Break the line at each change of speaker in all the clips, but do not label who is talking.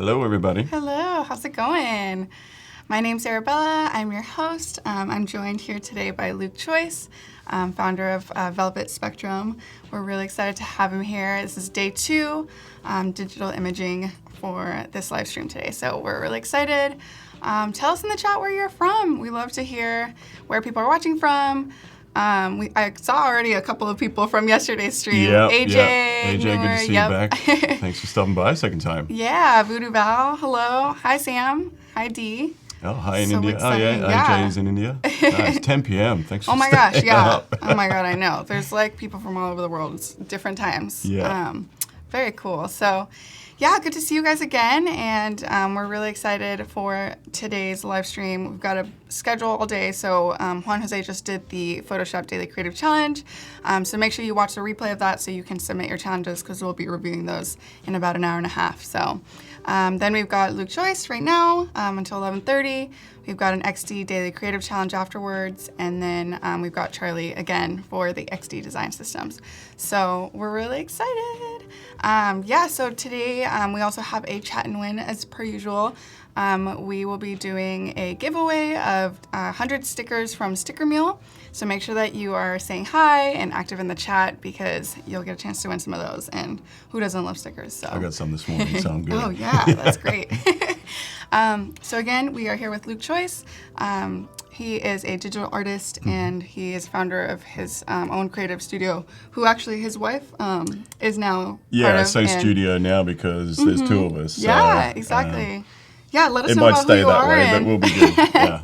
Hello, everybody.
Hello, how's it going? My name's Arabella. I'm your host. I'm joined here today by Luke Choice, founder of Velvet Spectrum. We're really excited to have him here. This is day 2, digital imaging for this live stream today. So we're really excited. Tell us in the chat where you're from. We love to hear where people are watching from. I saw already a couple of people from yesterday's stream. AJ,
AJ, good to see you back. Thanks for stopping by a second time.
Yeah, Voodoo Val, hello. Hi, Sam. Hi, Dee.
Oh, hi in
So
India.
exciting.
Oh,
Yeah.
AJ is in India. Nice, 10 p.m. Thanks for
Oh my gosh,
staying
yeah.
up.
Oh my god, I know. There's like people from all over the world. It's different times.
Yeah.
Very cool. So, yeah, good to see you guys again. And we're really excited for today's live stream. We've got a schedule all day. So Juan Jose just did the Photoshop Daily Creative Challenge. So make sure you watch the replay of that so you can submit your challenges because we'll be reviewing those in about an hour and a half. So then we've got Luke Choice right now until 11:30. We've got an XD Daily Creative Challenge afterwards, and then we've got Charlie again for the XD Design Systems. So we're really excited. So today we also have a chat and win as per usual. We will be doing a giveaway of 100 stickers from Sticker Mule. So make sure that you are saying hi and active in the chat because you'll get a chance to win some of those. And who doesn't love stickers? So
I got some this morning, so I'm good.
Oh yeah, that's great. So again, we are here with Luke Choice. He is a digital artist and he is founder of his own creative studio, who actually his wife is now part
I
of.
say studio now because there's two of us.
Yeah, exactly. Yeah, let us
It
know
might
about
stay
who you
that
are
way, but
and
we'll be good. Yeah.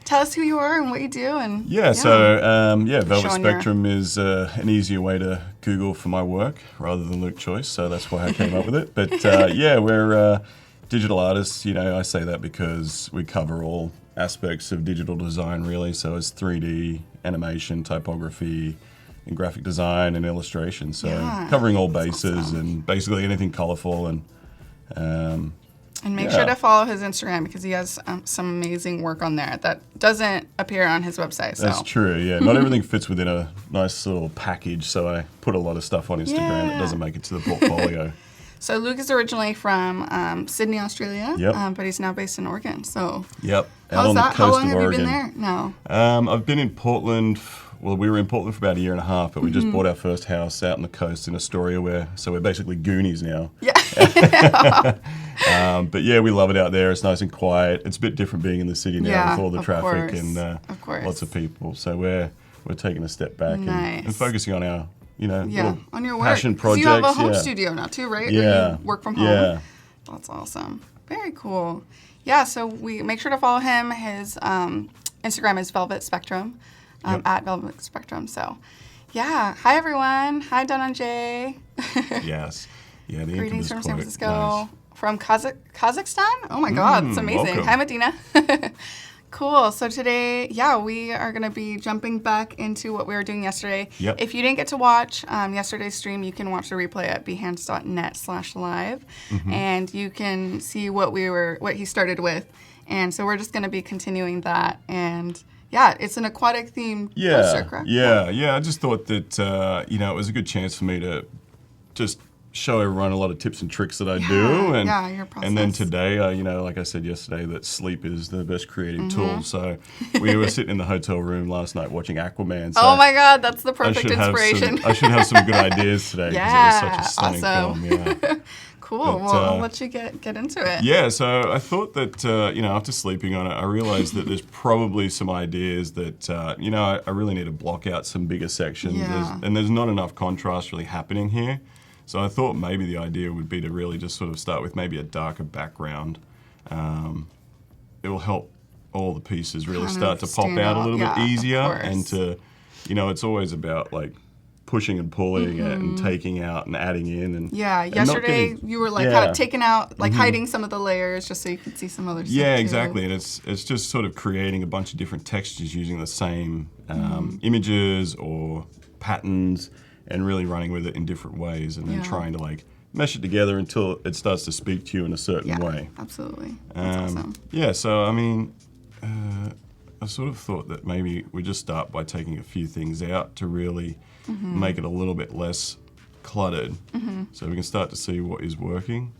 tell us who you are and what you do. And
Velvet
Showing
Spectrum is an easier way to Google for my work rather than Luke Choice, so that's why I came up with it. But we're digital artists. You know, I say that because we cover all aspects of digital design, really. So it's 3D, animation, typography, and graphic design and illustration. So covering all bases
awesome.
and basically anything colorful and.
And make sure to follow his Instagram because he has some amazing work on there that doesn't appear on his website. So.
That's true, yeah. Not everything fits within a nice little package, so I put a lot of stuff on Instagram that doesn't make it to the portfolio.
So Luke is originally from Sydney, Australia, but he's now based in Oregon. So
Yep, out
how's
on
that?
the
How
coast
long
of
have
Oregon.
you been there? No.
I've been in Portland. Well, we were in Portland for about a year and a half, but we just bought our first house out on the coast in Astoria, so we're basically Goonies now.
Yeah.
But yeah, we love it out there. It's nice and quiet. It's a bit different being in the city now with all the
of
traffic
course.
and
Of course.
lots of people. So we're taking a step back and focusing on our little
on your work.
passion
'Cause
projects.
you have a home studio now too, right?
Yeah.
Where you work from home.
Yeah.
That's awesome. Very cool. Yeah, so we make sure to follow him. His Instagram is Velvet Spectrum, at Velvet Spectrum. So, yeah. Hi, everyone. Hi, Dhananjay.
Yes. Yeah, the
Greetings from San
quite
Francisco.
nice.
From Kazakhstan? Oh, my God. That's amazing.
welcome.
Hi, Medina. Cool. So today, we are going to be jumping back into what we were doing yesterday.
Yep.
If you didn't get to watch yesterday's stream, you can watch the replay at behance.net/live, and you can see what he started with. And so we're just going to be continuing that. And it's an aquatic themed poster, correct?
Yeah. I just thought that it was a good chance for me to just show everyone a lot of tips and tricks that I do, and
your process.
and then today, like I said yesterday, that sleep is the best creative tool. So we were sitting in the hotel room last night watching Aquaman. So
oh my God, that's the
I
perfect
should have
inspiration.
I should have some good ideas today because it was such a stunning
awesome.
film. Yeah.
Cool.
But,
well, I'll let you get into it.
Yeah, so I thought that, after sleeping on it, I realized that there's probably some ideas that, I really need to block out some bigger sections.
Yeah.
There's not enough contrast really happening here. So I thought maybe the idea would be to really just sort of start with maybe a darker background. It will help all the pieces really
Kind
start
of
to pop
stand
out a
out.
little
Yeah,
bit
of
easier.
course.
And to, it's always about like pushing and pulling it and taking out and adding in. And and not
yesterday
getting-
you were like kind of taking out, like hiding some of the layers just so you could see some other stuff.
Yeah,
too.
exactly. And it's just sort of creating a bunch of different textures using the same images or patterns and really running with it in different ways and then trying to like mesh it together until it starts to speak to you in a certain way.
Absolutely. That's awesome.
Yeah, so I mean, I sort of thought that maybe we just start by taking a few things out to really make it a little bit less cluttered so we can start to see what is working.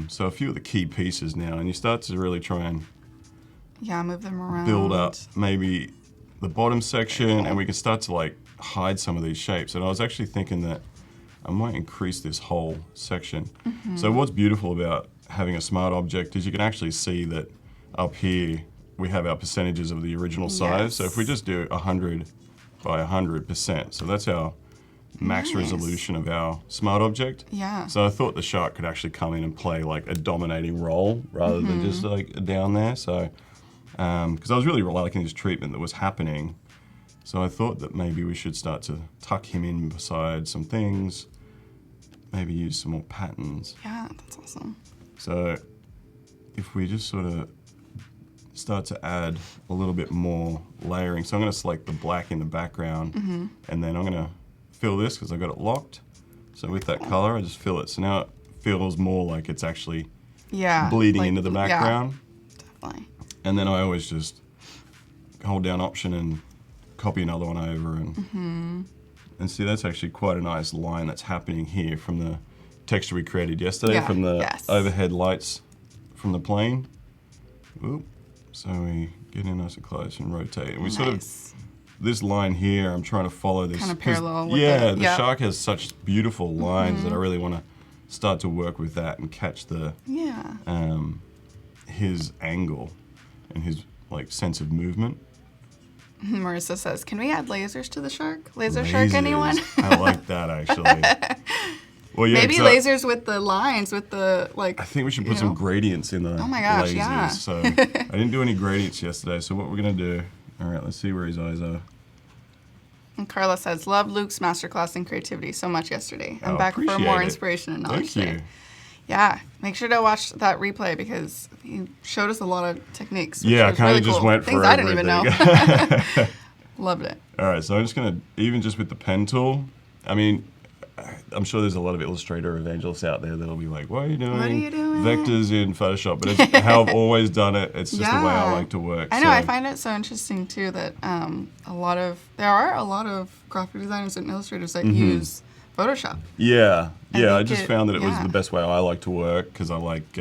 So a few of the key pieces now, and you start to really try and
move them around.
build up maybe the bottom section, and we can start to like hide some of these shapes. And I was actually thinking that I might increase this whole section. So what's beautiful about having a smart object is you can actually see that up here we have our percentages of the original size. So if we just do 100 by 100%, so that's our max resolution of our smart object.
Yeah.
So I thought the shark could actually come in and play like a dominating role rather than just like down there. So, because I was really liking this treatment that was happening. So I thought that maybe we should start to tuck him in beside some things, maybe use some more patterns.
Yeah, that's awesome.
So if we just sort of start to add a little bit more layering. So I'm going to select the black in the background, and then I'm going to fill this because I've got it locked. So with that color, I just fill it. So now it feels more like it's actually bleeding
like,
into the background.
Yeah, definitely.
And then I always just hold down Option and copy another one over. And see, that's actually quite a nice line that's happening here from the texture we created yesterday from the overhead lights from the plane. Oop. So we get in nice and close and rotate. And we sort of, this line here, I'm trying to follow this.
Kind of parallel with
the shark has such beautiful lines that I really want to start to work with that and catch the his angle and his like sense of movement.
Marissa says, can we add lasers to the shark? Laser shark, anyone?
I like that, actually. Well, yeah,
maybe lasers with the lines, with the, like...
I think we should put some gradients in the lasers.
Yeah.
So I didn't do any gradients yesterday, so what we're going to do... All right, let's see where his eyes are.
And Carla says, love Luke's masterclass in creativity so much yesterday. I'm back for more inspiration and knowledge today. Yeah, make sure to watch that replay because he showed us a lot of techniques.
Yeah, I kind of just went for
things I didn't even know. Loved it.
All right, so I'm just going to, even just with the pen tool, I mean, I'm sure there's a lot of Illustrator evangelists out there that'll be like, what are you doing?
What are you doing?
Vectors in Photoshop. But it's how I've always done it. It's just the way I like to work.
I know, I find it so interesting too that there are a lot of graphic designers and illustrators that use Photoshop.
Yeah, I just found that it was the best way I like to work because I like,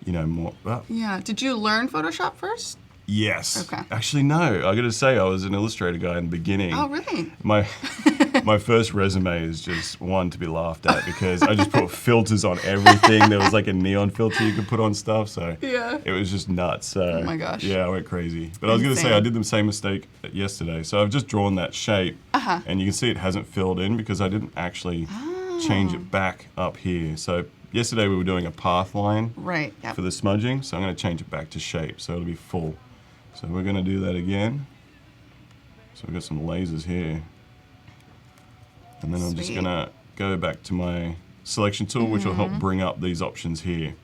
more.
Yeah, did you learn Photoshop first?
Yes.
Okay.
Actually, no. I got to say, I was an Illustrator guy in the beginning.
Oh, really?
My first resume is just one to be laughed at because I just put filters on everything. There was like a neon filter you could put on stuff, so it was just nuts. So,
oh my gosh.
Yeah, I went crazy. But I was going to say, I did the same mistake yesterday. So I've just drawn that shape, and you can see it hasn't filled in because I didn't actually change it back up here. So yesterday we were doing a path line for the smudging, so I'm going to change it back to shape, so it'll be full. So we're going to do that again. So we've got some lasers here. And then I'm just going to go back to my selection tool, which will help bring up these options here.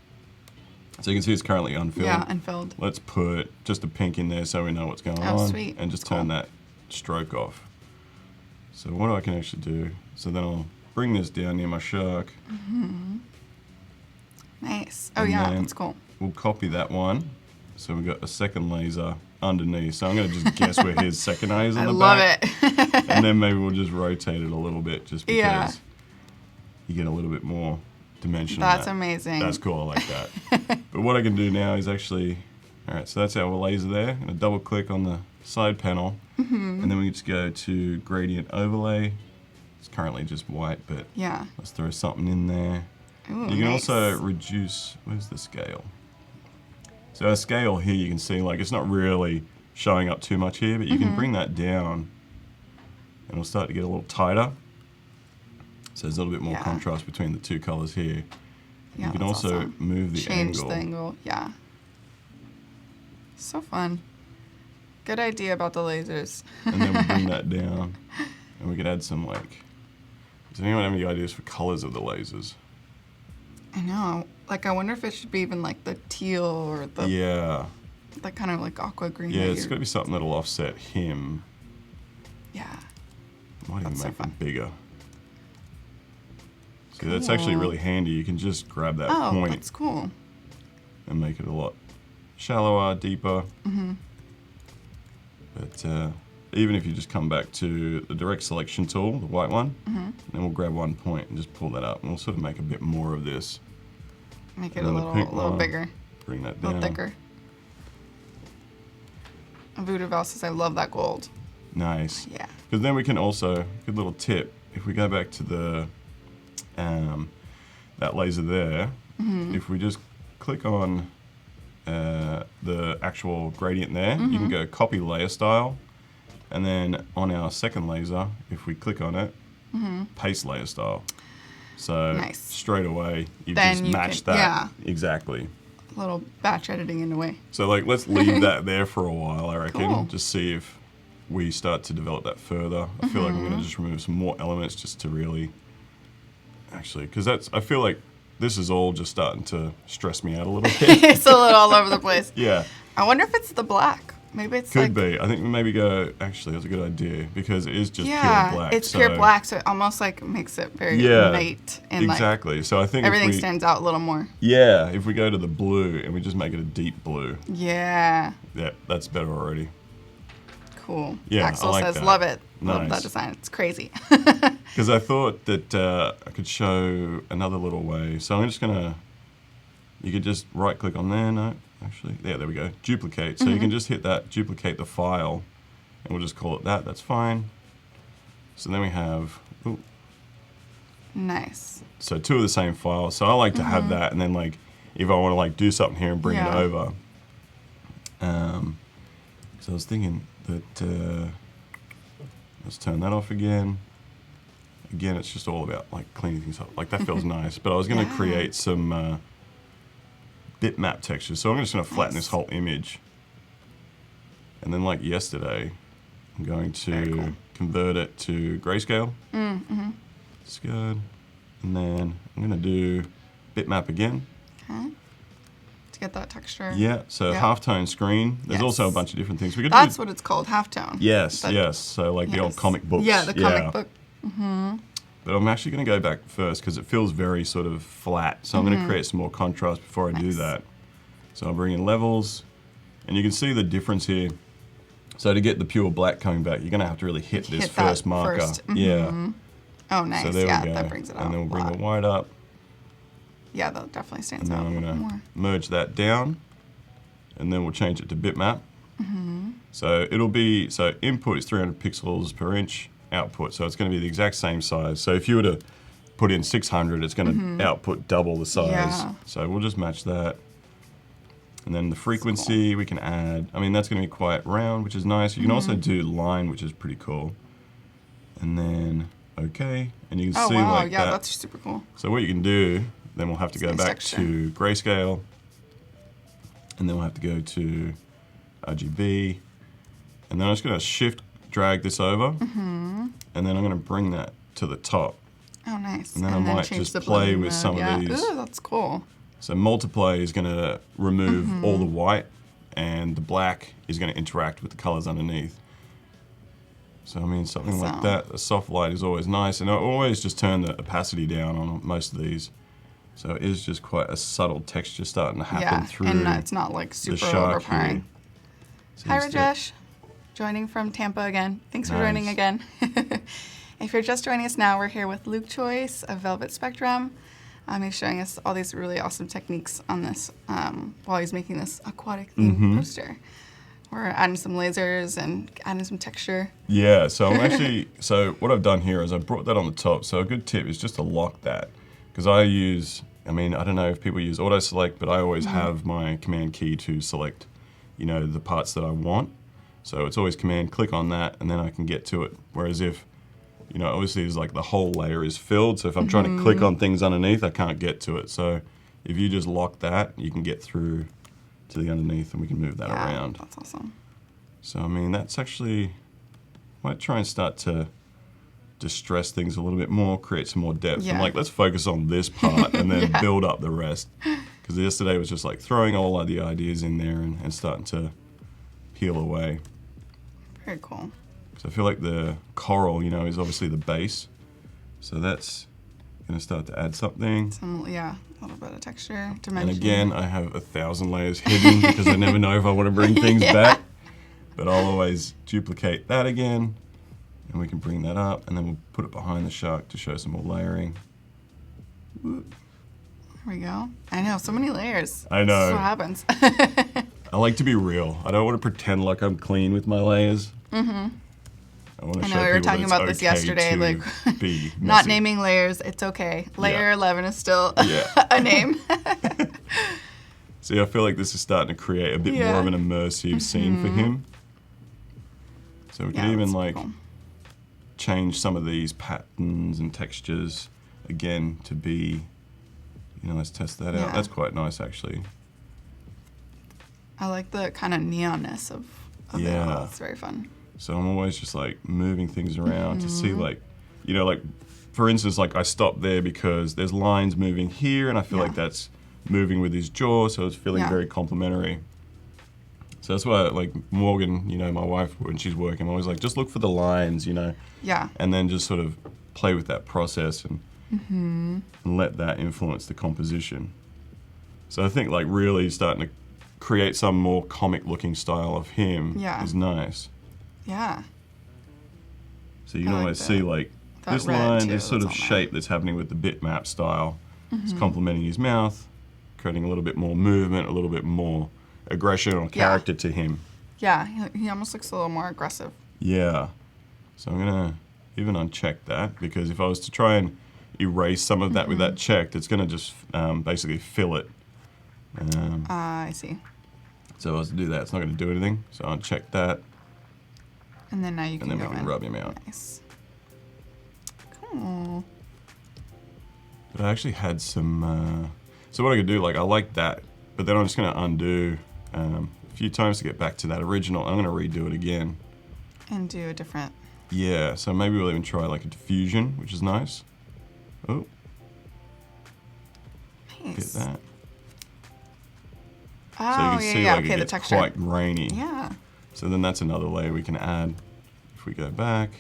So you can see it's currently unfilled.
Yeah, unfilled.
Let's put just a pink in there so we know what's going on.
Sweet.
And just turn that stroke off. So what I can actually do, so then I'll bring this down near my shark.
Nice. Oh yeah, that's cool.
We'll copy that one. So we've got a second laser underneath. So I'm going to just guess where his second eye is on the back.
I love it.
And then maybe we'll just rotate it a little bit just because you get a little bit more dimension.
That's amazing.
That's cool. I like that. But what I can do now is actually, all right, so that's our laser there. I'm going to double click on the side panel. And then we just go to gradient overlay. It's currently just white, but let's throw something in there.
Ooh,
you can also reduce, where's the scale? So our scale here, you can see like it's not really showing up too much here, but you can bring that down and it'll start to get a little tighter. So there's a little bit more contrast between the two colors here.
Yeah,
you can also move the angle.
Change the angle, yeah. So fun. Good idea about the lasers.
And then we bring that down and we could add some like, does anyone have any ideas for colors of the lasers?
I know. Like, I wonder if it should be even like the teal or the the kind of like aqua green.
Yeah, it's got to be something that'll offset him.
Yeah.
Might even make him bigger. So that's actually really handy. You can just grab that point.
That's cool.
And make it a lot shallower, deeper. But even if you just come back to the direct selection tool, the white one, then we'll grab one point and just pull that up, and we'll sort of make a bit more of this.
Make it
And
a
then the pink
little
one,
bigger,
bring that
a
down.
little thicker. Voodoo Val says, I love that gold.
Nice.
Yeah.
Because then we can also, good little tip, if we go back to the that laser there, if we just click on the actual gradient there, you can go copy layer style, and then on our second laser, if we click on it, paste layer style. So
Nice.
straight away, you've
Then
just
you
matched
can-
that.
yeah.
Exactly.
A little batch editing in a way.
So like, let's leave that there for a while, I reckon.
Cool.
Just see if we start to develop that further. I feel like I'm gonna just remove some more elements just to really, actually, because I feel like this is all just starting to stress me out a little bit.
It's a little all over the place.
Yeah,
I wonder if it's the black. Maybe it's
could
like,
be. I think we maybe go, actually, that's a good idea, because it is just
yeah,
pure black.
it's pure black, so it almost like makes it very
Yeah,
light and like
exactly. So I think
everything
if we,
stands out a little more.
yeah, if we go to the blue and we just make it a deep blue,
Yeah,
yeah, that's better already.
cool.
Yeah, I
Axel
like
says,
that.
love it. Love
Nice.
that design. It's crazy.
Because I thought that I could show another little way. So I'm just gonna, you could just right click on there, no, actually, yeah, there we go, duplicate. So you can just hit that, duplicate the file, and we'll just call it that, that's fine. So then we have, ooh,
Nice.
so two of the same file. So I like to have that, and then like, if I want to like do something here and bring it
Yeah.
over. So I was thinking that, let's turn that off again. Again, it's just all about like cleaning things up. Like that feels nice, but I was going to
Yeah.
create some bitmap textures. So I'm just going to flatten this whole image. And then like yesterday, I'm going
Very
to
cool.
convert it to grayscale. It's good. And then I'm going to do bitmap again.
Okay. To get that texture.
Yeah, so
Yeah.
halftone screen. There's also a
Yes.
bunch of different things. We could
That's
do,
what it's called, halftone.
yes,
That-
yes. So like the old
yes.
comic books.
Yeah, the comic book.
But I'm actually going to go back first because it feels very sort of flat. So I'm going to create some more contrast before I do
Nice.
that. So I'll bring in levels, and you can see the difference here. So to get the pure black coming back, you're going to have to really hit this
Hit that
first marker.
first.
Yeah.
Oh, nice.
So there
Yeah,
we go.
that brings it out.
And then we'll
a
bring
lot.
the white up,
Yeah, that definitely stands
and then
out a
I'm
little
going to
more.
merge that down, and then we'll change it to bitmap. So it'll be, so input is 300 pixels per inch, output, so it's going to be the exact same size. So if you were to put in 600, it's going to output double the size.
Yeah.
So we'll just match that. And then the frequency we can add, I mean, that's going to be quite round, which is nice. You can also do line, which is pretty cool. And then, okay, and you can
Oh,
see
wow.
like
Yeah,
that.
that's super cool.
So what you can do, then we'll have to go
nice
back
texture.
to grayscale, and then we'll have to go to RGB, and then I'm just going to shift drag this over, and then I'm going to bring that to the top.
Oh, nice.
And then I might
change
just
the
play
blending
with
mode.
some of
Yeah.
these.
Ooh, that's cool.
So multiply is going to remove all the white, and the black is going to interact with the colors underneath. So I mean, something like
Awesome.
that, a soft light is always nice, and I always just turn the opacity down on most of these. So it is just quite a subtle texture starting to happen
Yeah,
through
and it's not like super
shark here.
overpowering.
So
Hi,
instead-
Rajesh. Joining from Tampa again. Thanks for
Nice.
joining again. If you're just joining us now, we're here with Luke Choice of Velvet Spectrum. He's showing us all these really awesome techniques on this while he's making this aquatic theme poster. We're adding some lasers and adding some texture.
Yeah, so I'm actually, so what I've done here is I brought that on the top. So a good tip is just to lock that. Because I use, I mean, I don't know if people use auto select, but I always have my command key to select, you know, the parts that I want. So it's always command click on that, and then I can get to it. Whereas if, you know, obviously it's like the whole layer is filled. So if I'm trying to click on things underneath, I can't get to it. So if you just lock that, you can get through to the underneath, and we can move that
Yeah,
around.
that's awesome.
So I mean, that's actually, I might try and start to distress things a little bit more, create some more depth. I'm
Yeah.
like, let's focus on this part and then
Yeah.
build up the rest. Because yesterday was just like throwing all of the ideas in there and starting to peel away.
Very cool.
Because I feel like the coral, you know, is obviously the base. So that's going to start to add something.
Yeah, a little bit of texture,
And
dimension.
again, I have 1,000 layers hidden because I never know if I want to bring things
Yeah.
back. But I'll always duplicate that again, and we can bring that up, and then we'll put it behind the shark to show some more layering.
All There we go. I know, so many layers.
I know.
This is what happens.
I like to be real. I don't want to pretend like I'm clean with my layers. Mm-hmm. I want to
I
show
know we were
people
talking
that
about
it's
this yesterday,
okay
like
to be
not
messy.
naming layers, it's okay. Layer
Yeah.
11 is still
Yeah.
a name.
See, I feel like this is starting to create a bit more
Yeah.
of an immersive scene for him. So we could
Yeah,
even
that's
like
cool.
change some of these patterns and textures again to be, you know, let's test that
Yeah.
out. That's quite nice actually.
I like the kind of neonness of it
Yeah.
all. It's very fun.
So I'm always just like moving things around to see like, you know, like for instance, like I stopped there because there's lines moving here and I feel
Yeah.
like that's moving with his jaw, so it's feeling
Yeah.
very complementary. So that's why like Morgan, you know, my wife, when she's working, I'm always like, just look for the lines, you know,
Yeah.
and then just sort of play with that process and, and let that influence the composition. So I think like really starting to create some more comic looking style of him
Yeah.
is nice.
Yeah.
So you can
I like
always
that.
see like
That
this
red,
line,
too,
this sort of
that's all
shape that's happening with the bitmap style. It's complementing his mouth, creating a little bit more movement, a little bit more aggression or character to him.
Yeah. He almost looks a little more aggressive.
Yeah. So I'm gonna even uncheck that because if I was to try and erase some of that with that checked, it's gonna just basically fill it.
I see.
So if I was to do that, it's not gonna do anything. So I'll uncheck that,
And then now you
and
can
then
go
we can
in.
rub him out.
Nice. Cool.
But I actually had some. So what I could do, like I like that, but then I'm just gonna undo a few times to get back to that original. I'm gonna redo it again.
And do a different.
Yeah. So maybe we'll even try like a diffusion, which is nice. Oh, get
Nice.
that.
Oh,
So you can
yeah,
see
yeah.
like
Okay,
it
the
gets
texture.
quite grainy.
Yeah.
So then that's another layer we can add. If we go back,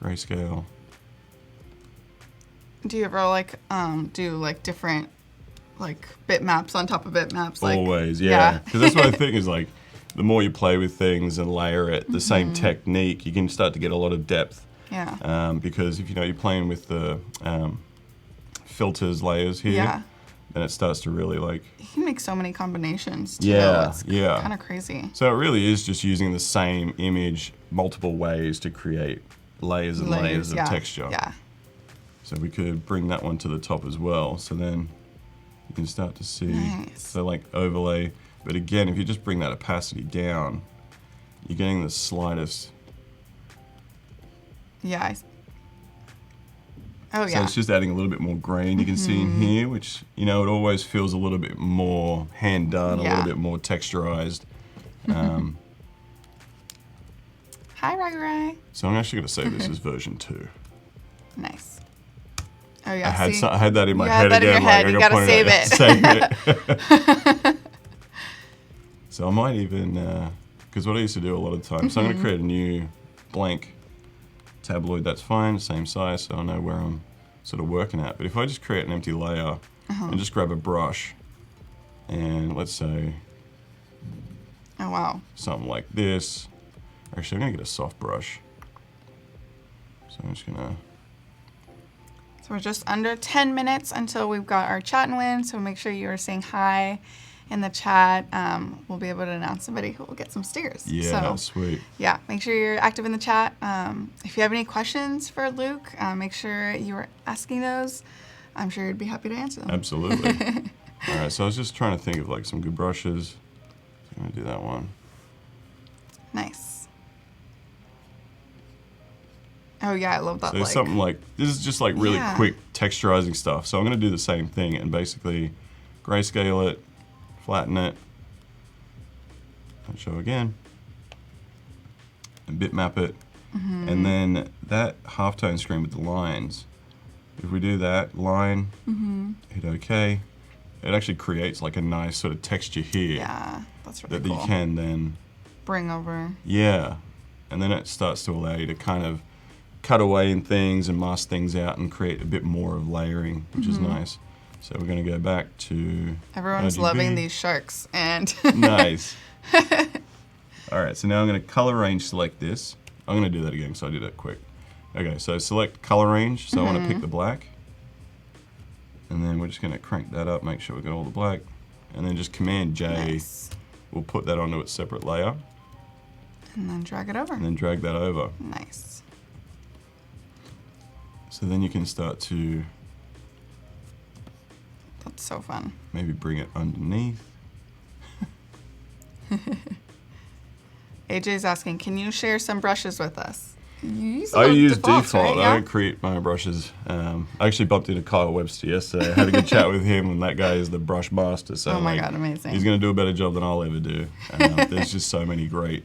grayscale.
Do you ever like do like different like bitmaps on top of bitmaps? Like
Always, yeah. Because that's what I think is like, the more you play with things and layer it, the same technique, you can start to get a lot of depth.
Yeah.
Because if you know you're playing with the filters layers here,
Yeah.
then it starts to really like.
You can make so many combinations too.
Yeah,
It's
yeah.
kind of crazy.
So it really is just using the same image multiple ways to create layers and layers of
yeah.
texture.
Yeah.
So we could bring that one to the top as well. So then you can start to see,
Nice.
so like overlay. But again, if you just bring that opacity down, you're getting the slightest.
Yeah. Oh
So
yeah.
it's just adding a little bit more grain you can see in here, which, you know, it always feels a little bit more hand done, a
Yeah.
little bit more texturized.
Hi, Rai.
So I'm actually going to say this is version 2.
Nice. Oh yeah.
I had
see?
I had that in my
You
head
had that in
again.
your head.
Like, I
You
got
gotta
pointed
save
out, save it. So I might even, because what I used to do a lot of times, so I'm going to create a new blank tabloid. That's fine, same size, so I know where I'm sort of working at. But if I just create an empty layer and just grab a brush, and let's say
Oh wow.
something like this. Actually, I'm going to get a soft brush. So I'm just going to.
So we're just under 10 minutes until we've got our chat and win. So make sure you are saying hi in the chat. We'll be able to announce somebody who will get some stickers.
Yeah,
So
sweet.
yeah, make sure you're active in the chat. If you have any questions for Luke, make sure you are asking those. I'm sure he'd be happy to answer them.
Absolutely. All right, so I was just trying to think of like some good brushes. So I'm going to do that one.
Nice. Oh yeah, I love that.
So there's something like, this is just like really
Yeah.
quick texturizing stuff. So I'm going to do the same thing and basically grayscale it, flatten it, and show again, and bitmap it. And then that halftone screen with the lines, if we do that, line, hit OK, it actually creates like a nice sort of texture here
Yeah, that's really
that
cool.
you can then,
Bring over.
yeah. And then it starts to allow you to kind of cut away in things and mask things out and create a bit more of layering, which is nice. So we're going to go back to
Everyone's
RGB.
loving these sharks and
Nice. All right, so now I'm going to color range select this. I'm going to do that again, so I did it quick. Okay, so select color range. So I want to pick the black. And then we're just going to crank that up, make sure we got all the black. And then just Command J,
Nice.
we'll put that onto its separate layer.
And then drag it over.
And then drag that over.
Nice.
So then you can start to
That's so fun.
maybe bring it underneath.
AJ's asking, can you share some brushes with us?
I use
defaults,
default.
right?
I
Yeah?
don't create my brushes. I actually bumped into Kyle Webster yesterday. I had a good chat with him, and that guy is the brush master. So
Oh my God, amazing.
He's going to do a better job than I'll ever do. There's just so many great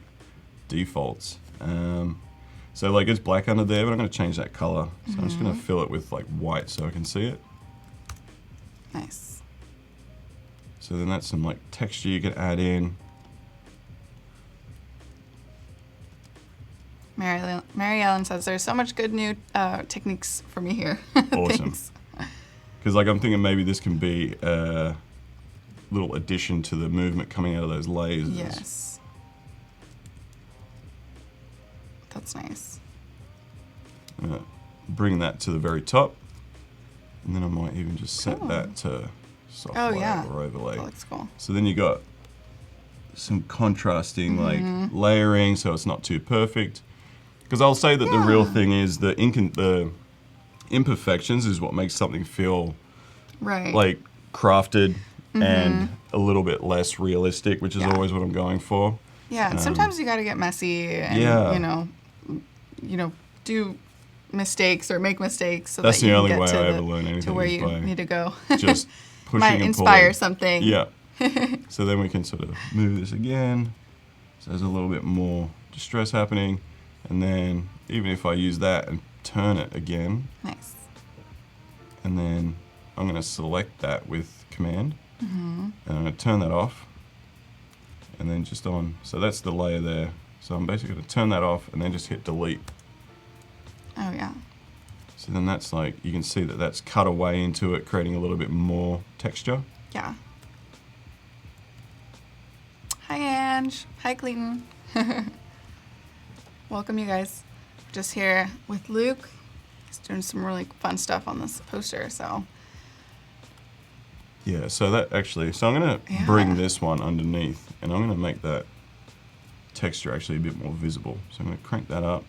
defaults. So like it's black under there, but I'm going to change that color. So I'm just going to fill it with like white so I can see it.
Nice.
So then that's some like texture you can add in.
Mary Ellen says, there's so much good new techniques for me here.
Awesome.
Thanks.
Because like I'm thinking maybe this can be a little addition to the movement coming out of those lasers.
Yes. That's nice.
Bring that to the very top, and then I might even just set
Cool.
that to soft
Oh,
light
yeah.
or overlay.
That looks cool.
So then you got some contrasting like layering, so it's not too perfect. Because I'll say that the real thing is the imperfections is what makes something feel
Right.
like crafted and a little bit less realistic, which is
Yeah.
always what I'm going for.
Yeah, and sometimes you got to get messy and,
Yeah.
you know, do mistakes or make mistakes so
That's
that
the
you
only
can
way
get
I
to,
ever learn anything
to where
is
you
by
need to go.
just pushing
Might
and
inspire
pulling.
something.
Yeah. So then we can sort of move this again. So there's a little bit more distress happening. And then even if I use that and turn it again,
Nice.
and then I'm going to select that with Command. And I'm going to turn that off. And then just on. So that's the layer there. So I'm basically going to turn that off and then just hit delete.
Oh, yeah.
So then that's like, you can see that that's cut away into it, creating a little bit more texture.
Yeah. Hi, Ange. Hi, Clayton. Welcome, you guys. Just here with Luke. He's doing some really fun stuff on this poster, so.
Yeah, so that actually, so I'm going to
Yeah.
bring this one underneath, and I'm going to make that texture actually a bit more visible. So I'm going to crank that up.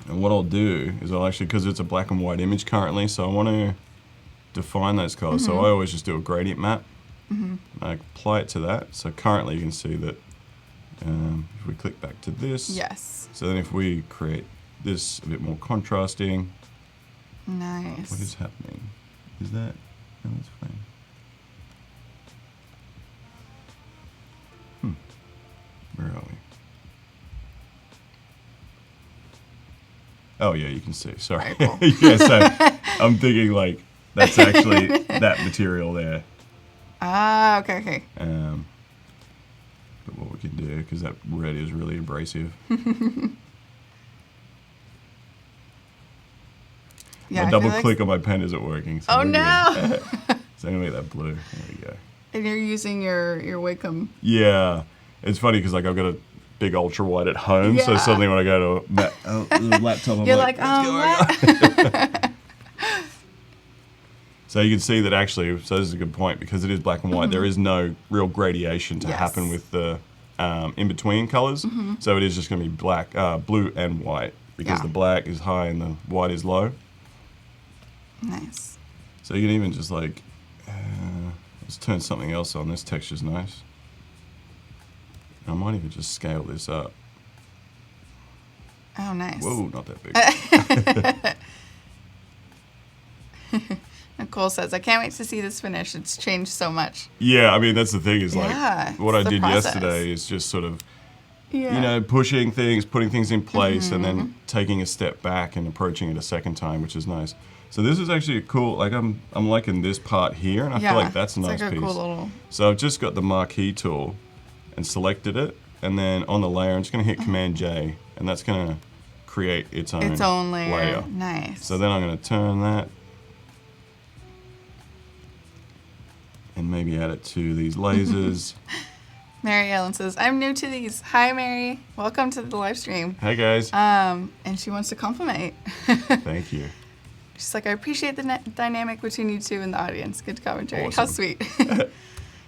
And what I'll do is I'll actually, because it's a black and white image currently, so I want to define those colors. So I always just do a gradient map. I apply it to that. So currently you can see that if we click back to this.
Yes.
So then if we create this a bit more contrasting,
Nice.
what is happening? Is that, no, that's fine. Where are we? Oh yeah, you can see. Sorry.
Very cool.
Yeah, so I'm thinking like that's actually that material there.
Ah, okay.
But what we can do, because that red is really abrasive.
Yeah,
My
I
double
feel
click on my pen isn't working. So
Oh,
we're
no.
good. So I'm gonna make that blue. There we go.
And you're using your Wacom.
Yeah, it's funny because like I've got a big ultra wide at home, so
Yeah.
suddenly when I go to the laptop, I'm
You're
like,
like,
what's going on?
what?
So you can see that actually, so this is a good point, because it is black and white, there is no real gradation to
Yes.
happen with the in-between colors. So it is just going to be black, blue and white, because
Yeah.
the black is high and the white is low.
Nice.
So you can even just like, let's turn something else on. This texture's nice. I might even just scale this up.
Oh, nice.
Whoa, not that big.
Nicole says, I can't wait to see this finish. It's changed so much.
Yeah, I mean, that's the thing is like,
Yeah,
what I
it's the
did
process.
yesterday is just sort of,
Yeah.
you know, pushing things, putting things in place, and then taking a step back and approaching it a second time, which is nice. So this is actually a cool, like I'm liking this part here, and I feel like that's a
it's
nice
like a
piece.
cool little.
So I've just got the marquee tool and selected it, and then on the layer, I'm just going to hit Command J, and that's going to create its own
layer. Nice.
So then I'm going to turn that, and maybe add it to these lasers.
Mary Ellen says, I'm new to these. Hi, Mary. Welcome to the live stream.
Hey guys.
And she wants to compliment.
Thank you.
She's like, I appreciate the dynamic between you two and the audience. Good commentary.
Awesome.
How sweet.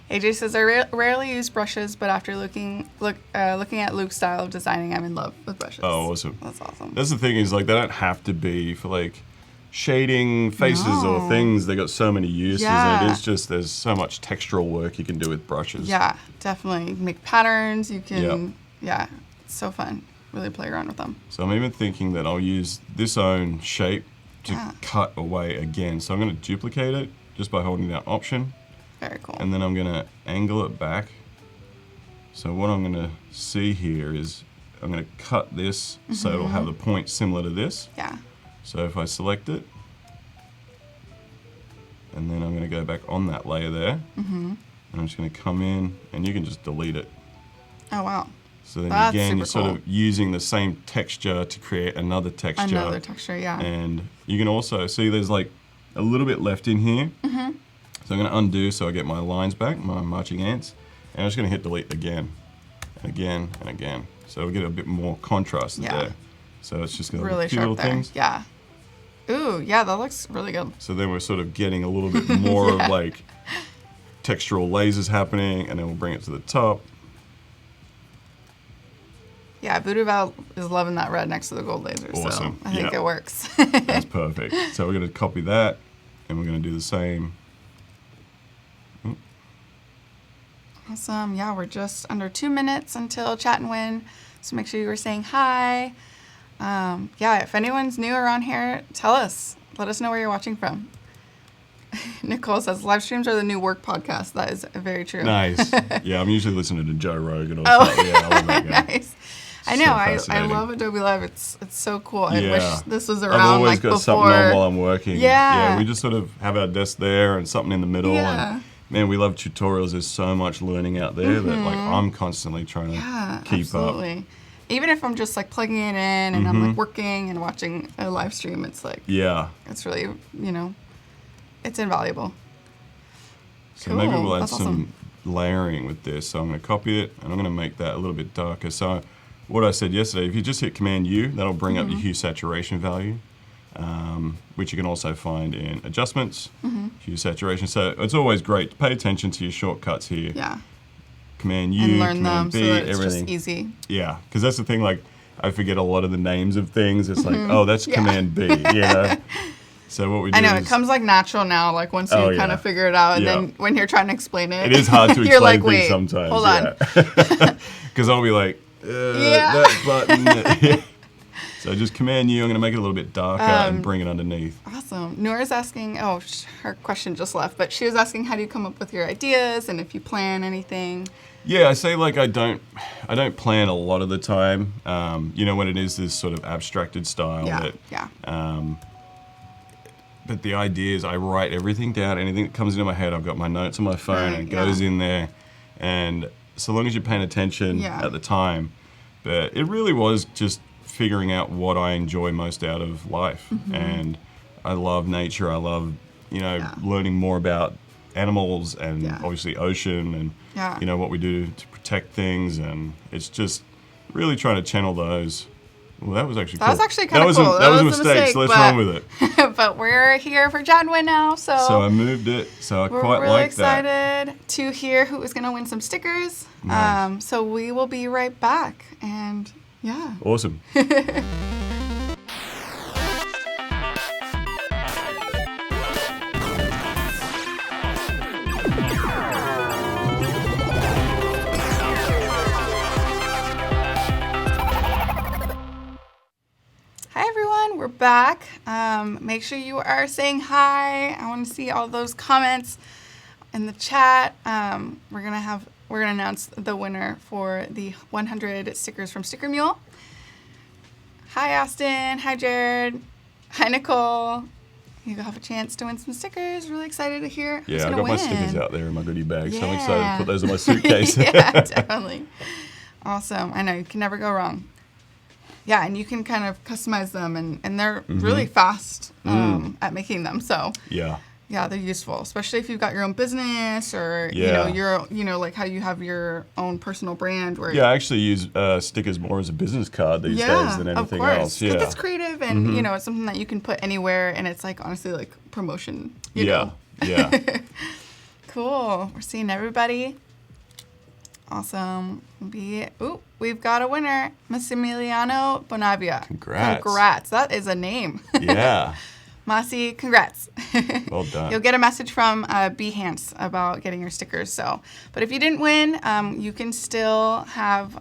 AJ says, I rarely use brushes, but after looking at Luke's style of designing, I'm in love with brushes.
Oh, awesome.
That's awesome.
That's the thing is, like, they don't have to be for, like, shading faces or things. They got so many uses.
Yeah.
And it is just, there's so much textural work you can do with brushes.
Yeah, definitely. Make patterns. You can, it's so fun. Really play around with them.
So I'm even thinking that I'll use this own shape to cut away again. So I'm going to duplicate it just by holding that option.
Very cool.
And then I'm going to angle it back. So what I'm going to see here is I'm going to cut this so it'll have the point similar to this.
Yeah.
So if I select it, and then I'm going to go back on that layer there, and I'm just going to come in, and you can just delete it.
Oh, wow.
So then
That's
again,
super
you're sort
cool.
of using the same texture to create another texture.
Another texture, yeah.
And you can also see there's like a little bit left in here. So I'm going to undo so I get my lines back, my marching ants. And I'm just going to hit delete again, and again, and again. So we'll get a bit more contrast there. So it's just got
really
a few
sharp
little
there.
things.
Yeah. Ooh, yeah, that looks really good.
So then we're sort of getting a little bit more of like textural lasers happening, and then we'll bring it to the top.
Yeah, Voodoo Val is loving that red next to the gold laser.
Awesome.
So I think it works.
That's perfect. So we're going to copy that, and we're going to do the same.
Awesome. Yeah, we're just under 2 minutes until Chat and Win. So make sure you were saying hi. Yeah, if anyone's new around here, tell us. Let us know where you're watching from. Nicole says, live streams are the new work podcast. That is very true.
Nice. Yeah, I'm usually listening to Joe Rogan or
Oh.
something. Yeah, I love that guy.
Nice. I
So
know. I
fascinating.
love Adobe Live. It's so cool. I
Yeah.
wish this was
I've
around
always
like
got
before.
something on while I'm working.
Yeah.
We just sort of have our desk there and something in the middle.
Yeah.
And man, we love tutorials. There's so much learning out there that like I'm constantly trying to keep
absolutely.
up.
Even if I'm just like plugging it in and I'm like working and watching a live stream, it's like
Yeah.
it's really, it's invaluable.
So maybe
Cool.
we'll add
That's
some
awesome.
layering with this. So I'm going to copy it, and I'm going to make that a little bit darker. So what I said yesterday, if you just hit Command U, that'll bring up your hue saturation value, which you can also find in adjustments, hue saturation. So it's always great to pay attention to your shortcuts here.
Yeah.
Command U,
And learn
Command
them
B,
so that it's
everything.
just easy.
Yeah, because that's the thing, like, I forget a lot of the names of things. It's like, oh, that's
Yeah.
Command B, you know? So what we do
I know,
is...
it comes like natural now, like once you
Oh,
kind
yeah.
of figure it out, and
Yeah.
then when you're trying to explain it,
It is hard to
you're
explain
like,
things
wait,
sometimes.
hold on.
Because I'll be like, that button. So just Command U. I'm going to make it a little bit darker and bring it underneath.
Awesome. Nora's asking, her question just left, but she was asking, how do you come up with your ideas and if you plan anything?
Yeah, I say like I don't plan a lot of the time. When it is this sort of abstracted style. But the idea is I write everything down. Anything that comes into my head, I've got my notes on my phone, and it goes in there. And so long as you're paying attention at the time. But it really was just figuring out what I enjoy most out of life. And I love nature. I love, learning more about animals and obviously ocean and, what we do to protect things. And it's just really trying to channel those. Well, that was actually cool.
That was actually kind of cool.
That was a mistake, so let's run with it.
But we're here for Chat and Win now, so
I moved it, so I
we're
quite
really
like that.
excited to hear who is going to win some stickers.
Nice.
So we will be right back, and yeah.
Awesome.
Hi everyone, we're back. Make sure you are saying hi. I want to see all those comments in the chat. We're gonna announce the winner for the 100 stickers from Sticker Mule. Hi Austin. Hi Jared. Hi Nicole. You have a chance to win some stickers. Really excited to hear who's
Yeah, I
gonna
got
win.
my stickers out there in my goodie bag, so I'm
Yeah.
excited to put those in my suitcase.
Yeah, definitely. Awesome. I know, you can never go wrong. Yeah, and you can kind of customize them, and they're really fast at making them. So
Yeah.
Yeah, they're useful, especially if you've got your own business or
Yeah.
like how you have your own personal brand. Where
Yeah, I actually use stickers more as a business card these days than anything
of course.
else. Yeah.
It's creative and it's something that you can put anywhere, and it's like honestly like promotion. You know.
Yeah.
Cool. We're seeing everybody. Awesome. We've got a winner, Massimiliano Bonavia.
Congrats.
That is a name.
Yeah.
Masi, congrats.
Well done.
You'll get a message from Behance about getting your stickers. But if you didn't win, you can still have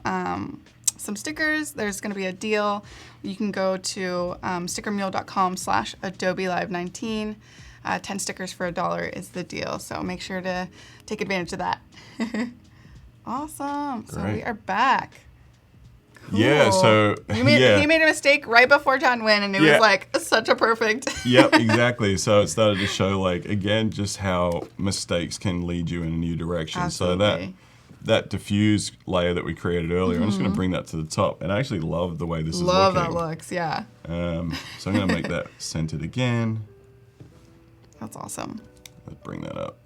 some stickers. There's going to be a deal. You can go to stickermule.com/AdobeLive19. 10 stickers for $1 is the deal. So make sure to take advantage of that. Awesome. So we are back. Cool.
Yeah, so
he made a mistake right before John went, and it was like such a perfect.
Yep, exactly. So it started to show, like, again, just how mistakes can lead you in a new direction.
Absolutely.
So that diffuse layer that we created earlier, I'm just going to bring that to the top. And I actually love the way this is looking.
Love that looks, yeah.
So I'm going to make that centered again.
That's awesome.
Let's bring that up.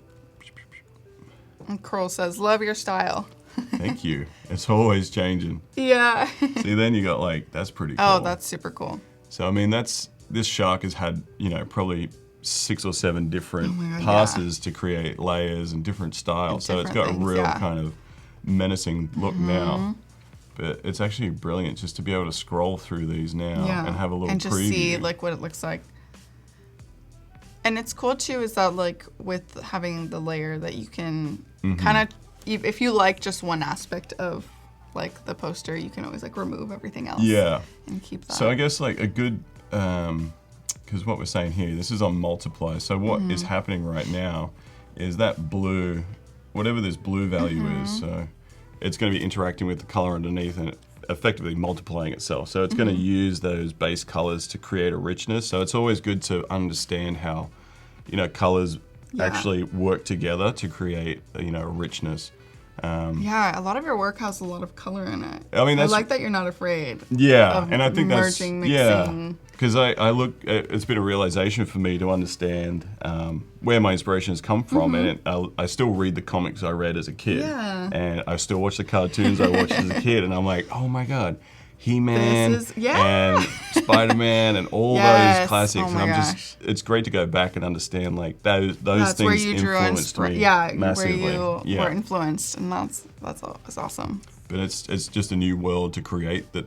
And Curl says, love your style.
Thank you. It's always changing.
Yeah.
See, then you got like, that's pretty cool.
Oh, that's super cool.
So, I mean, this shark has had, probably 6 or 7 different passes to create layers and different styles. So it's got a real kind of menacing look now. But it's actually brilliant just to be able to scroll through these now and have a little
and just
preview.
see like what it looks like. And it's cool too is that like with having the layer that you can kind of, if you like just one aspect of like the poster, you can always like remove everything else.
Yeah.
And keep that.
So I guess like a good, because what we're saying here, this is on multiply. So what is happening right now is that blue, whatever this blue value is, so it's going to be interacting with the color underneath and effectively multiplying itself. So it's going to use those base colors to create a richness. So it's always good to understand how, colors actually work together to create, a richness.
Yeah, a lot of your work has a lot of color in it.
I mean,
I like that you're not afraid.
Yeah, and I think
merging,
that's
mixing.
because I look. It's been a realization for me to understand where my inspirations come from, and I still read the comics I read as a kid, and I still watch the cartoons I watched as a kid, and I'm like, oh my god, He-Man and Spider-Man and all those classics, and I'm just. It's great to go back and understand like those things
where you
influenced me massively.
Where you were influenced, and that's awesome.
But it's just a new world to create that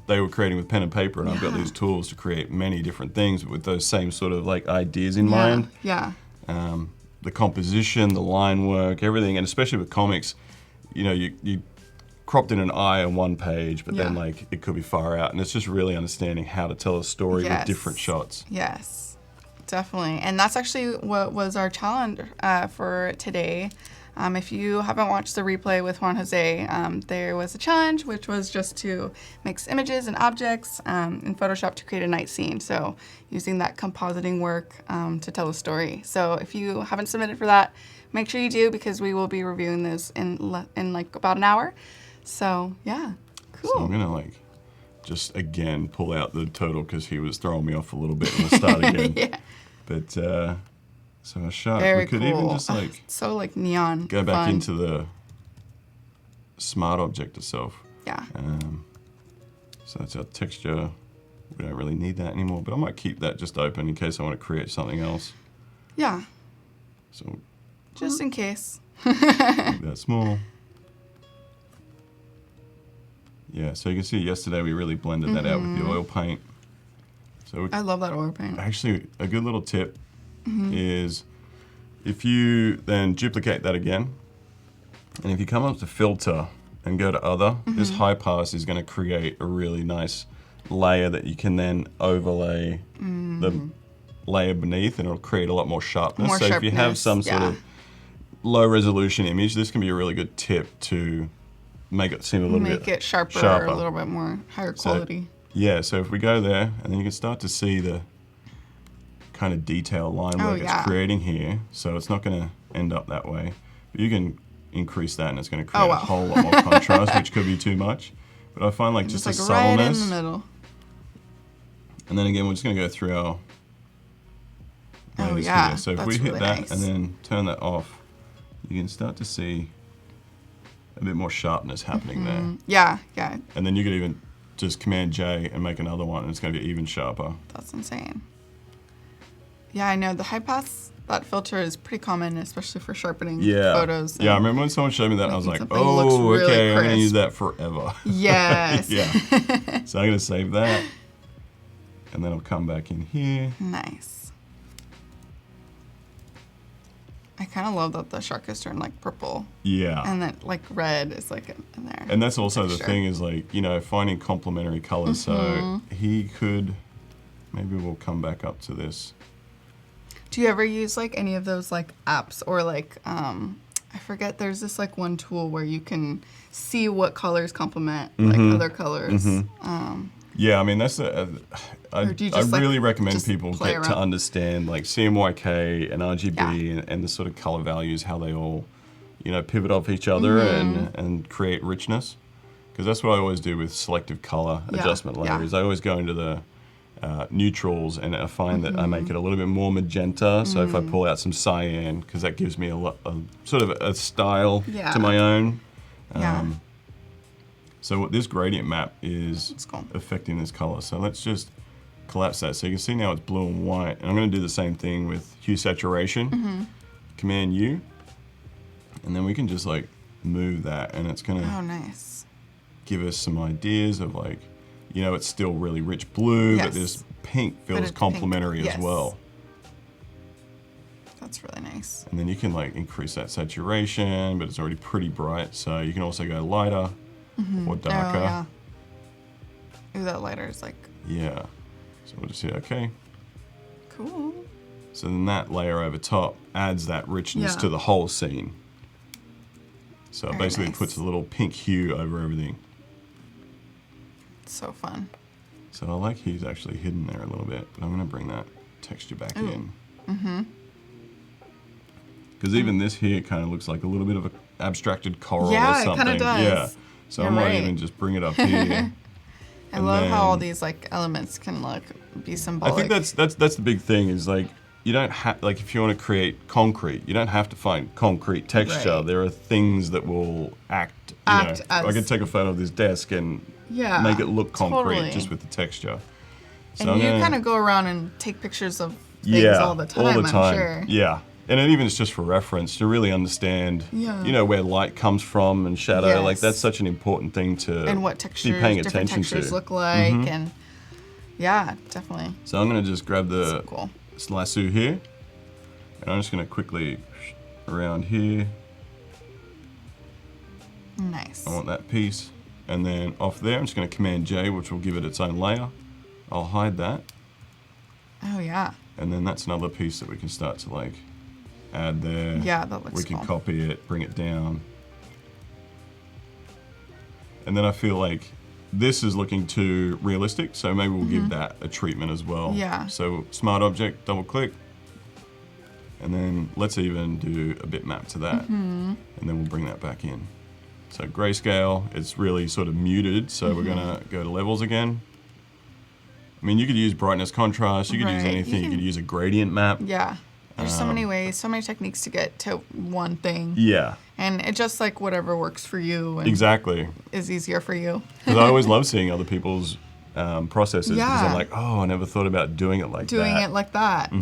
they were creating with pen and paper, and I've got these tools to create many different things with those same sort of like ideas in mind.
Yeah.
The composition, the line work, everything, and especially with comics, you cropped in an eye on one page, but then like it could be far out, and it's just really understanding how to tell a story with different shots.
Yes, definitely, and that's actually what was our challenge for today. If you haven't watched the replay with Juan Jose, there was a challenge, which was just to mix images and objects in Photoshop to create a night scene. So using that compositing work to tell a story. So if you haven't submitted for that, make sure you do, because we will be reviewing this in like about an hour. So yeah, cool.
So I'm gonna like just again pull out the turtle because he was throwing me off a little bit, and we'll start again. But so a shark.
Very
we could
cool.
even just like
so like neon.
Go back
fun.
into the smart object itself.
Yeah.
So that's our texture. We don't really need that anymore, but I might keep that just open in case I want to create something else.
Yeah.
So
just in case.
Make that small. Yeah, so you can see yesterday we really blended that out with the oil paint. So
I love that oil paint.
Actually, a good little tip is if you then duplicate that again, and if you come up to filter and go to other, this high pass is going to create a really nice layer that you can then overlay the layer beneath, and it'll create a lot more sharpness. So if you have some sort of low resolution image, this can be a really good tip to make it seem a little bit
sharper, a little bit more higher quality.
So if we go there, and then you can start to see the kind of detail line work it's creating here. So it's not going to end up that way. But you can increase that, and it's going to create a whole lot more contrast, which could be too much. But I find like just a subtleness.
Right in the middle.
And then again, we're just going to go through our
Oh,
layers
yeah,
here. So if
that's
we hit
really
that
nice.
and then turn that off, you can start to see a bit more sharpness happening there.
Yeah, yeah,
And then you could even just Command J and make another one, and it's going to get even sharper.
that's insane. Yeah, I know the high pass, that filter is pretty common, especially for sharpening photos.
Yeah, I remember when someone showed me that, I was like,
something looks
oh,
really
okay, I'm going to use
crisp.
that forever.
Yes.
Yeah. So I'm going to save that. And then I'll come back in here.
Nice. I kind of love that the shark is turned like purple.
Yeah.
And then like red is like in there.
And that's also the
texture.
thing is like, you know, finding complementary colors. So he could, maybe we'll come back up to this.
Do you ever use like any of those like apps or like, I forget, there's this like one tool where you can see what colors complement like other colors.
Yeah, I mean, that's I
do you just, like,
really recommend
just
people
play
get to
around?
understand like CMYK and RGB
Yeah.
and the sort of color values, how they all, you know, pivot off each other and create richness. Because that's what I always do with selective color adjustment layers. I always go into the neutrals and I find that I make it a little bit more magenta. So if I pull out some cyan, because that gives me a sort of a style to my own. So what this gradient map is
cool.
affecting this color. So let's just collapse that. So you can see now it's blue and white. And I'm going to do the same thing with hue saturation. Command U. And then we can just like move that and it's going to
nice.
give us some ideas of like, you know, it's still really rich blue, but this pink feels
it's
complementary
pink.
as well.
That's really nice.
And then you can like increase that saturation, but it's already pretty bright. So you can also go lighter or darker.
Oh, yeah. Ooh, that lighter is like...
Yeah. So we'll just hit OK.
Cool.
So then that layer over top adds that richness to the whole scene. So it basically puts a little pink hue over everything.
So fun.
So I like he's actually hidden there a little bit, but I'm going to bring that texture back in. Because even this here kind of looks like a little bit of an abstracted coral or something.
Yeah, it kind of does.
Yeah. So I might even just bring it up here.
I love how all these like elements can like be symbolic.
I think that's the big thing is like you don't have like if you want to create concrete, you don't have to find concrete texture.
Right.
There are things that will act.
Act
You know,
as-
I could take a photo of this desk and make it look concrete just with the texture. So
and you kind of go around and take pictures of things all the time.
all the time.
I'm sure.
Yeah. And it even is just for reference to really understand, you know, where light comes from and shadow.
Yes.
Like that's such an important thing to
And what
be
textures,
paying
different
attention
textures
to.
look like, and yeah, definitely.
So I'm going to just grab the
Cool.
lasso here, and I'm just going to quickly around here.
Nice.
I want that piece, and then off there, I'm just going to Command J, which will give it its own layer. I'll hide that,
Oh yeah.
and then that's another piece that we can start to like add there.
Yeah, that looks
We can
cool.
copy it, bring it down. And then I feel like this is looking too realistic, so maybe we'll give that a treatment as well.
Yeah.
So Smart Object, double click, and then let's even do a bitmap to that, and then we'll bring that back in. So grayscale, it's really sort of muted, so we're gonna go to levels again. I mean, you could use brightness contrast, you could use
Right,
anything, you
you
could use a gradient map.
Yeah. There's so many ways, so many techniques to get to one thing.
Yeah,
And it just like whatever works for you and
exactly.
is easier for you.
Because I always love seeing other people's processes because
Yeah.
I'm like, oh, I never thought about doing it like
Doing
that.
it like that.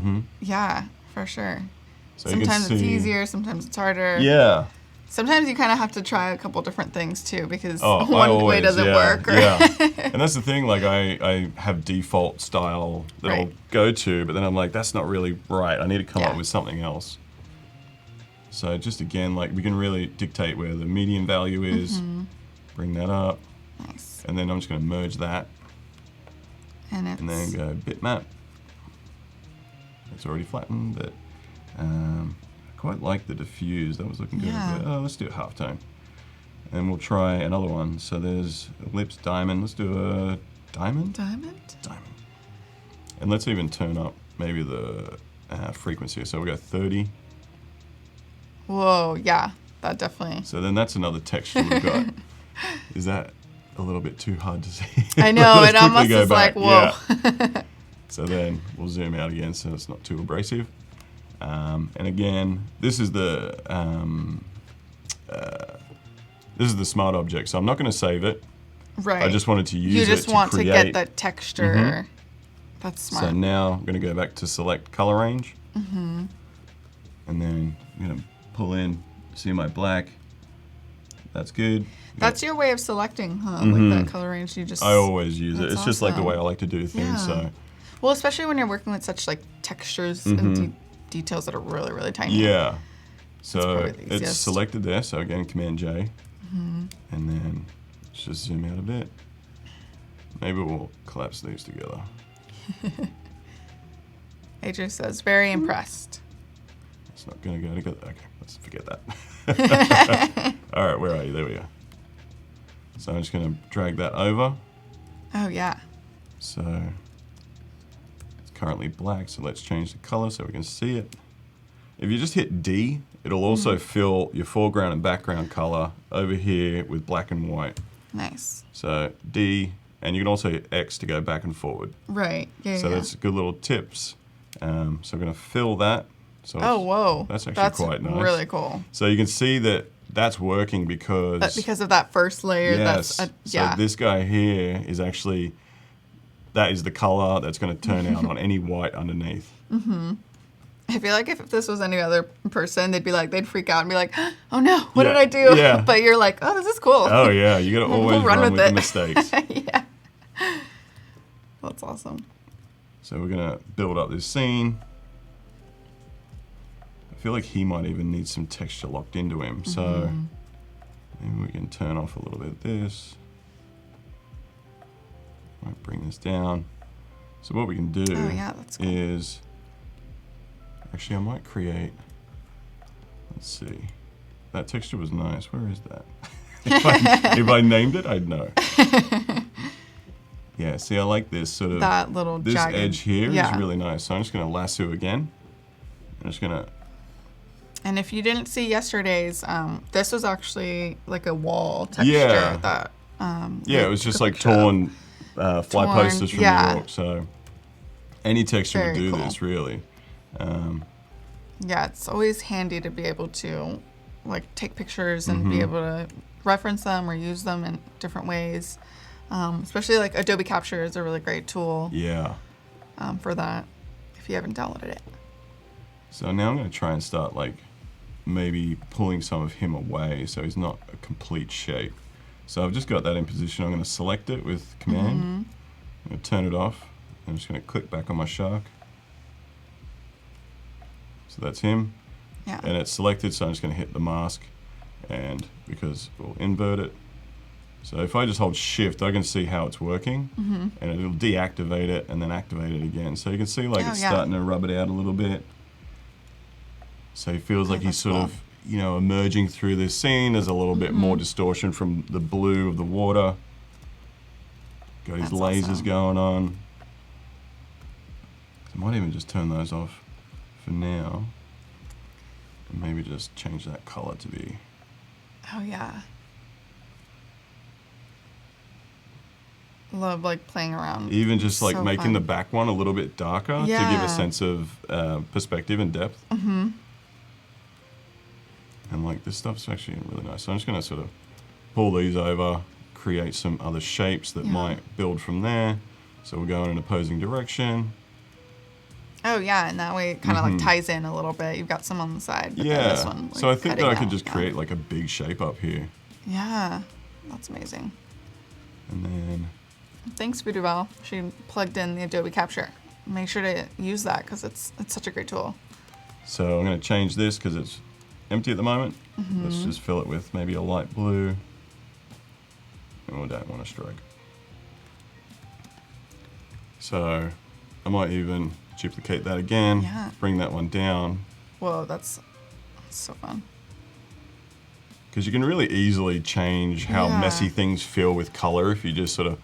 Yeah, for sure.
So you can
Sometimes it's
see-
easier, sometimes it's harder.
Yeah.
Sometimes you kind of have to try a couple different things too because
Oh,
one way doesn't work. Or
Yeah. And that's the thing, like I have default style that I'll
Right.
go to, but then I'm like, that's not really right. I need to come up
Yeah.
with something else. So just again, like we can really dictate where the median value is, bring that up,
Nice.
and then I'm just going to merge that
And
and then
it's
go bitmap. It's already flattened, but I quite like the diffuse. That was looking good.
Yeah.
But, let's do a halftone. And we'll try another one. So there's ellipse diamond. Let's do a diamond?
diamond.
Diamond. And let's even turn up maybe the frequency. So we'll go 30.
Whoa, yeah, that definitely.
So then that's another texture we've got. Is that a little bit too hard to see?
I know,
Let's
it
quickly
almost
go
is like,
back.
whoa.
Yeah. So then we'll zoom out again so it's not too abrasive. And again, this is the smart object, so I'm not going to save it.
Right.
I just wanted to use it to create.
You just want to get the texture. That's smart.
So now I'm going to go back to select color range. And then I'm going to pull in, see my black. That's good.
That's your way of selecting, huh? Like that color range, you just...
I always use it. It's
That's
just like the
awesome.
way I like to do things.
Yeah.
So
Well, especially when you're working with such like textures and details that are really, really tiny.
yeah. So
probably the
it's
easiest.
selected there. So again, Command J. And then let's just zoom out a bit. Maybe we'll collapse these together.
AJ says, very impressed.
It's not going to go together. Okay, let's forget that. All right, where are you? There we are. So I'm just going to drag that over.
Oh, yeah.
So it's currently black, so let's change the color so we can see it. If you just hit D, it'll also fill your foreground and background color over here with black and white.
Nice.
So D, and you can also hit X to go back and forward.
Right. Yeah,
So
yeah.
that's good little tips. So we're going to fill that. So
Oh, whoa.
That's actually quite nice.
Really cool.
So you can see that that's working because...
But because of that first layer,
yes.
yeah.
So this guy here is actually... That is the color that's going to turn out on any white underneath.
I feel like if this was any other person, they'd freak out and be like, oh no, what did I do?
Yeah.
But you're like, oh, this is cool.
Oh yeah, you got to always
We'll run
run
with
with
it.
the mistakes.
Yeah. That's awesome.
So we're going to build up this scene. I feel like he might even need some texture locked into him. So maybe we can turn off a little bit of this. Might bring this down. So what we can do
Oh, yeah, that's cool.
is... Actually, I might create... Let's see. That texture was nice. Where is that? if I named it, I'd know. Yeah, see, I like this sort of...
That little
This
jagged.
edge here is
Yeah.
really nice. So I'm just going to lasso again. I'm just going to...
And if you didn't see yesterday's, this was actually like a wall texture
Yeah.
that...
Yeah, it was just like torn fly
Torn,
posters from
yeah.
New York. So any texture
Very
would do
cool.
this, really.
Yeah, it's always handy to be able to like take pictures and be able to reference them or use them in different ways. Especially like Adobe Capture is a really great tool
Yeah.
for that if you haven't downloaded it.
So now I'm going to try and start like maybe pulling some of him away so he's not a complete shape. So I've just got that in position. I'm going to select it with Command. I'm going to turn it off. I'm just going to click back on my shark. So that's him.
Yeah.
And it's selected, so I'm just going to hit the mask, and because we'll invert it. So if I just hold Shift, I can see how it's working, and it'll deactivate it and then activate it again. So you can see like
Oh,
it's
yeah.
starting to rub it out a little bit. So he feels like he's
that's
sort
cool.
of, you know, emerging through this scene. There's a little bit more distortion from the blue of the water. Got his
That's
lasers
awesome.
going on. I might even just turn those off for now. And maybe just change that color to be...
Oh yeah. Love like playing around.
Even just like
So
making
fun.
the back one a little bit darker to give
Yeah.
a sense of perspective and depth. And like this stuff's actually really nice. So I'm just going to sort of pull these over, create some other shapes that
Yeah.
might build from there. So we're going in an opposing direction.
Oh yeah, and that way it kind of like ties in a little bit. You've got some on the side. But then
Yeah.
This one, like,
So I think that I
cutting
could
out,
just
yeah.
create like a big shape up here.
Yeah, that's amazing.
And then...
Thanks, Voodoo. She plugged in the Adobe Capture. Make sure to use that because it's such a great tool.
So I'm going to change this because it's empty at the moment. Let's just fill it with maybe a light blue. And we don't want a stroke. So I might even duplicate that again,
Yeah.
bring that one down.
Whoa, that's so fun.
Because you can really easily change how
Yeah.
messy things feel with color if you just sort of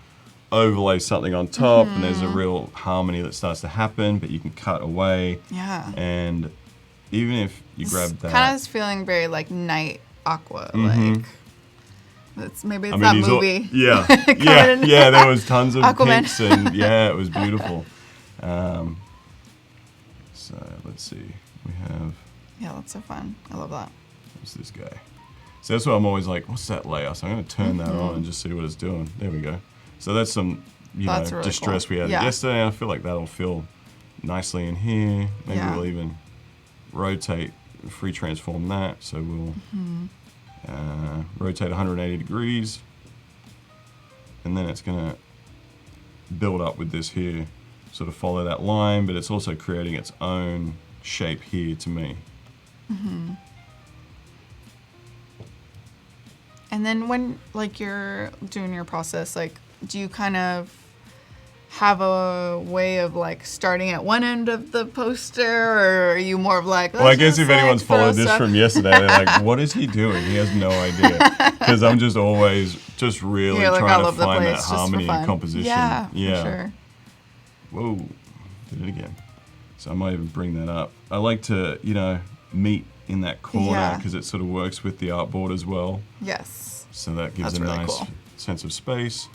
overlay something on top and there's a real harmony that starts to happen, but you can cut away.
Yeah.
And even if you grab that...
Kind of is feeling very like night aqua, like. Maybe it's
I mean,
that
he's all-
movie.
yeah,
Covered
yeah,
in
yeah. There was tons of
Aquaman.
pinks, and yeah, it was beautiful. So let's see, we have,
Yeah, that's so fun. I love that.
what's this guy? So that's why I'm always like, what's that layer? So I'm going to turn that on and just see what it's doing. There we go. So that's some,
That's really
distress
cool.
we had
Yeah.
yesterday. I feel like that'll feel nicely in here. Maybe
Yeah.
we'll even rotate, free transform that. So we'll rotate 180 degrees. And then it's going to build up with this here, sort of follow that line, but it's also creating its own shape here to me.
And then when like you're doing your process, like do you kind of have a way of like starting at one end of the poster, or are you more of like,
Well, I
let's
guess
just,
if
like,
anyone's
throw
followed this
stuff-
from yesterday, they're like, what is he doing? He has no idea. Because I'm just always just really
You're, like,
trying
all
to
over the
find
place
that
just for
harmony and
fun.
composition.
Yeah, for sure.
Whoa, did it again. So I might even bring that up. I like to, meet in that corner
Yeah.
because it sort of works with the artboard as well.
Yes.
So that gives
That's
a
really
nice
cool.
sense of space.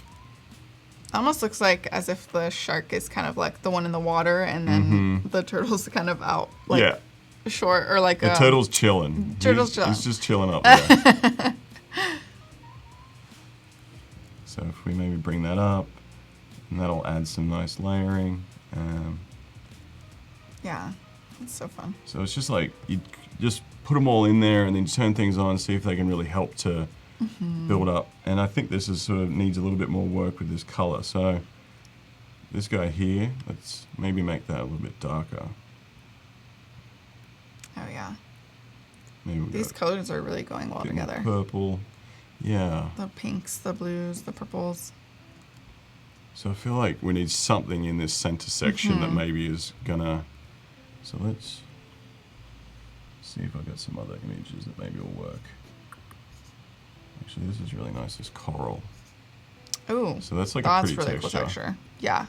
Almost looks like as if the shark is kind of like the one in the water, and then the turtle's kind of out, like
Yeah.
short, or like
The turtle's chilling.
Turtle's
He's
chilling.
just chilling up there. So if we maybe bring that up, and that'll add some nice layering.
Yeah, it's so fun.
So it's just like, you just put them all in there and then turn things on, see if they can really help to build up. And I think this is sort of needs a little bit more work with this color. So this guy here, let's maybe make that a little bit darker.
Oh yeah,
Maybe we'll
these
go
colors are really going well
a bit more
together.
purple. Yeah.
The pinks, the blues, the purples.
So I feel like we need something in this center section that maybe is gonna, so let's see if I've got some other images that maybe will work. Actually, this is really nice, this coral.
Ooh,
So that's like a
that's
pretty
really cool texture. Yeah.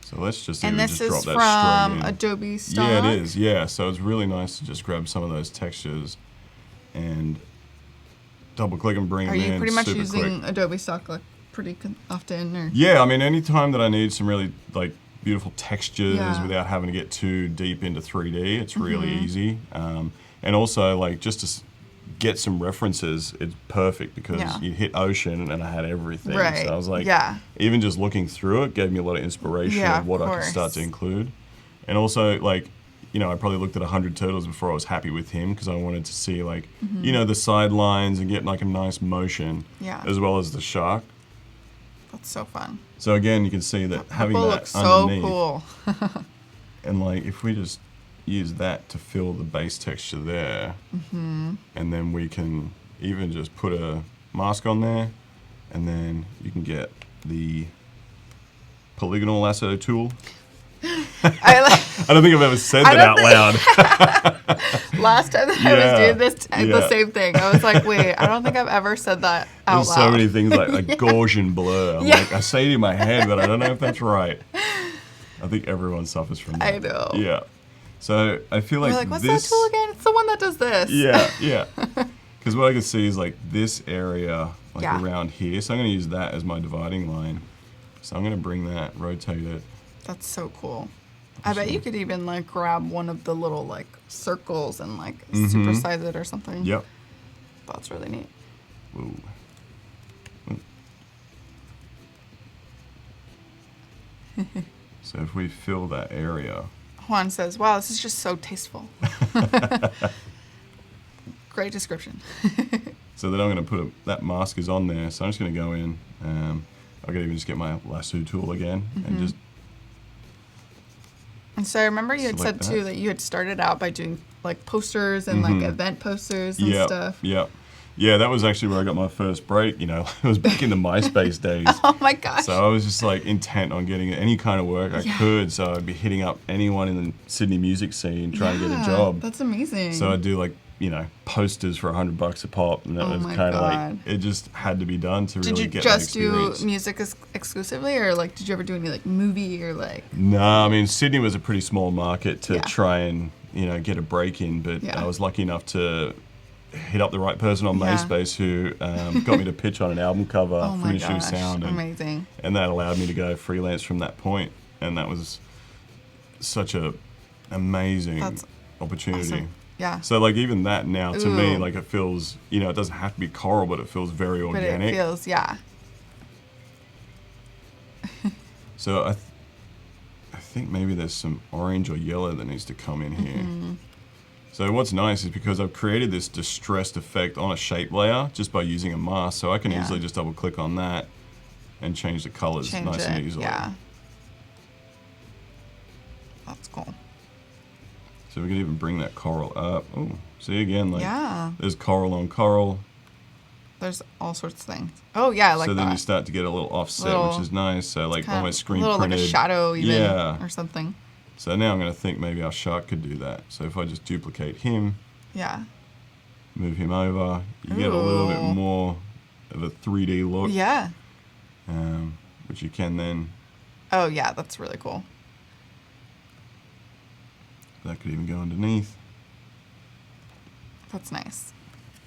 So let's just
And
even
this
just
is
drop that
from
straight in.
Adobe Stock.
Yeah, it is. Yeah, so it's really nice to just grab some of those textures and double click and bring
Are
them in.
you pretty much
super
using
quick.
Adobe Stock like pretty often, or?
Yeah, I mean, anytime that I need some really like beautiful textures
Yeah.
without having to get too deep into 3D, it's really easy. And also, like, just to get some references, it's perfect because
Yeah.
you hit ocean and I had everything.
Right.
So I was like,
Yeah.
even just looking through it gave me a lot of inspiration
Yeah,
of what
of
I could start
course.
to include. And also, like, I probably looked at 100 turtles before I was happy with him because I wanted to see, like, the sidelines and get, like, a nice motion
Yeah.
as well as the shark.
That's so fun.
So again, you can see that having
Purple
that
looks so
underneath,
cool.
and like if we just use that to fill the base texture there, and then we can even just put a mask on there, and then you can get the polygonal lasso tool.
I like,
I don't think I've ever said
I
that out
don't
loud.
last time that I
Yeah.
was doing this, the
Yeah.
same thing. I was like, wait, I don't think I've ever said that out
There's
loud.
so many things like Gaussian blur. I'm
Yeah.
like, I say it in my head, but I don't know if that's right. I think everyone suffers from that.
I know.
Yeah. So I feel like,
We're like, what's
this.
that tool again? It's the one that does this.
Yeah, yeah. Because what I can see is like this area, like
Yeah.
around here. So I'm going to use that as my dividing line. So I'm going to bring that, rotate it.
That's so cool. I bet you could even like grab one of the little like circles and like supersize it or something.
Yep.
That's really neat.
Ooh. So if we fill that area,
Juan says, wow, this is just so tasteful. Great description.
so then I'm going to put that mask is on there. So I'm just going to go in. I could even just get my lasso tool again and just.
And so I remember you had said
Select
too
that.
that you had started out by doing like posters and like event posters and
Yeah,
stuff.
yeah. Yeah, that was actually where I got my first break. It was back in the MySpace days.
Oh my gosh.
So I was just like intent on getting any kind of work I could. So I'd be hitting up anyone in the Sydney music scene trying to get a job.
That's amazing.
So I'd do like, posters for $100 a pop. And it
Oh
was
my
kind of like,
God.
it just had to be done to
did
really
you
get
just
that
do
experience.
music exclusively, or like did you ever do any like movie or like?
No, I mean, Sydney was a pretty small market to
Yeah.
try and, get a break in. But
Yeah.
I was lucky enough to hit up the right person on
Yeah.
MySpace who got me to pitch on an album cover
Oh
for
my
Issue
gosh,
Sound.
amazing.
And that allowed me to go freelance from that point. And that was such a amazing
That's
opportunity.
Awesome. Yeah.
So like even that now to me,
Ooh.
like it feels, you know, it doesn't have to be coral, but it feels very
But
organic.
it feels, yeah.
So I think maybe there's some orange or yellow that needs to come in here. So what's nice is because I've created this distressed effect on a shape layer just by using a mask, so I can
Yeah.
easily just double click on that and change the colors
Change
nice
it.
and easily.
Yeah. That's cool.
So we can even bring that coral up. Oh, see again, like
Yeah.
there's coral on coral.
There's all sorts of things. Oh yeah, I like
so
that.
then you start to get a little offset, which is nice. So like
Kind of
almost screen
a little
printed.
like a shadow even,
Yeah.
or something.
So now I'm going to think maybe our shark could do that. So if I just duplicate him,
Yeah.
move him over, you get a little bit
Ooh.
more of a 3D look.
Yeah.
Which you can then,
Oh yeah, that's really cool.
that could even go underneath.
That's nice.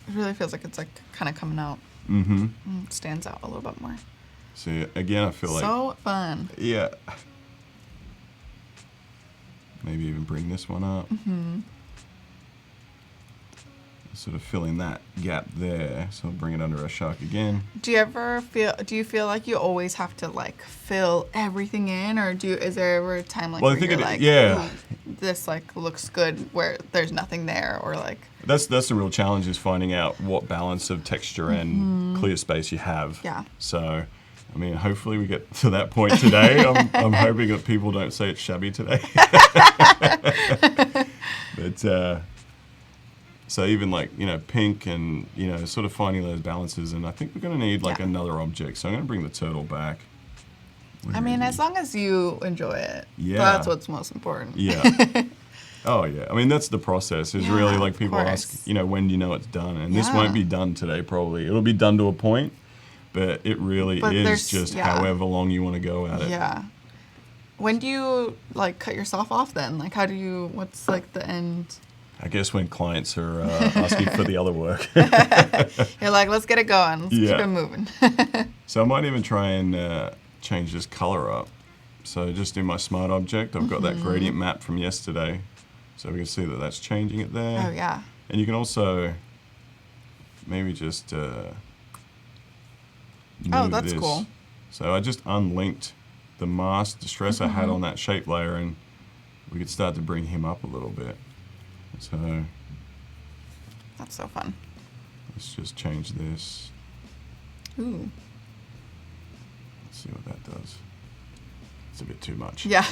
It really feels like it's like kind of coming out.
Mm-hmm.
It stands out a little bit more.
So again, I feel like,
So fun.
yeah. Maybe even bring this one up. Sort of filling that gap there. So I'll bring it under our shark again.
Do you feel like you always have to like fill everything in, or is there ever a time like
Well, I
where
think
you're
it-
like,
yeah.
"Ooh, this like looks good where there's nothing there," or like
That's the real challenge, is finding out what balance of texture and clear space you have.
Yeah.
So, I mean, hopefully we get to that point today. I'm hoping that people don't say it's shabby today. But so even like, you know, pink and, you know, sort of finding those balances. And I think we're going to need like
Yeah.
another object. So I'm going to bring the turtle back.
I mean, as long as you enjoy it,
Yeah.
that's what's most important.
Yeah. Oh, yeah. I mean, that's the process. Is really
Yeah,
like
of
people ask,
course.
you know, when do you know it's done? And this
Yeah.
won't be done today, probably. It'll be done to a point, but it really
But
is
there's-
just
yeah.
however long you want to go at it.
Yeah. When do you like cut yourself off then? Like, what's like the end?
I guess when clients are asking for the other work.
You're like, let's get it going. Let's
Yeah.
keep it moving.
So I might even try and change this color up. So just in my smart object, I've got that gradient map from yesterday. So we can see that that's changing it there.
Oh yeah.
And you can also maybe just move
Oh, that's
this.
cool.
So I just unlinked the mask distress I had on that shape layer, and we could start to bring him up a little bit. So
That's so fun.
let's just change this.
Ooh.
Let's see what that does. It's a bit too much.
Yeah.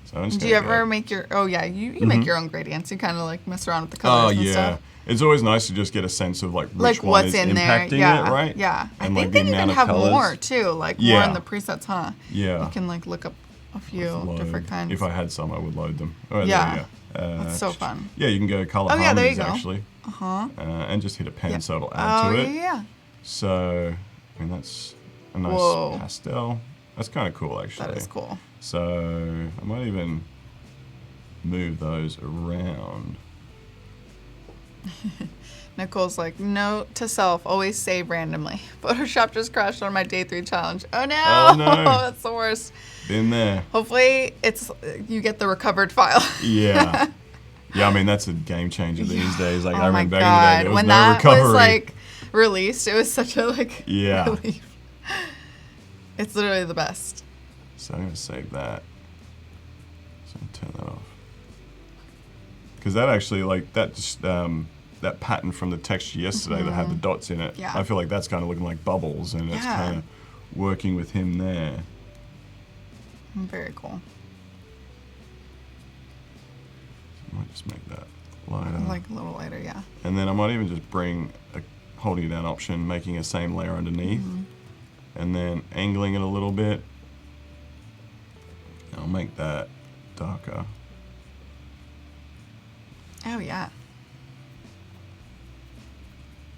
So I'm just
Do you
gonna go-
ever make your? Oh yeah, you make your own gradients. You kind of like mess around with the colors
Oh
and
yeah.
stuff.
It's always nice to just get a sense of like which
Like
one
what's
is
in there?
impacting
Yeah.
it, right?
Yeah. I
And,
think
like,
they
the
even
amount of
have
colours.
more too, like more
Yeah.
in the presets, huh?
Yeah.
You can like look up a few
Load.
different kinds.
If I had some, I would load them. Oh,
Yeah.
There you go.
That's so fun.
Yeah, you can go color
Oh, yeah, there you
harmonies
go.
actually, and just hit a pen
Yeah.
so it'll add
Oh
to it.
yeah.
So, I mean, that's a nice
Whoa.
pastel. That's kind of cool, actually.
That is cool.
So, I might even move those around.
Nicole's like, note to self, always save randomly. Photoshop just crashed on my day 3 challenge. Oh no!
Oh, no.
That's the worst.
Been there.
Hopefully you get the recovered file.
Yeah. Yeah, I mean, that's a game changer these days. Like, I
Oh my
remember back in the day,
god.
there was
When
no
that
recovery.
was like released, it was such a like
Yeah.
relief. It's literally the best.
So I'm going to save that. So I'm turn that off. Because that actually, like, that just, that pattern from the texture yesterday that had the dots in it,
Yeah.
I feel like that's kind of looking like bubbles, and it's
Yeah.
kind of working with him there.
Very cool.
I might just make that lighter.
Like a little lighter, yeah.
And then I might even just bring a holding it down option, making a same layer underneath, and then angling it a little bit. I'll make that darker.
Oh yeah.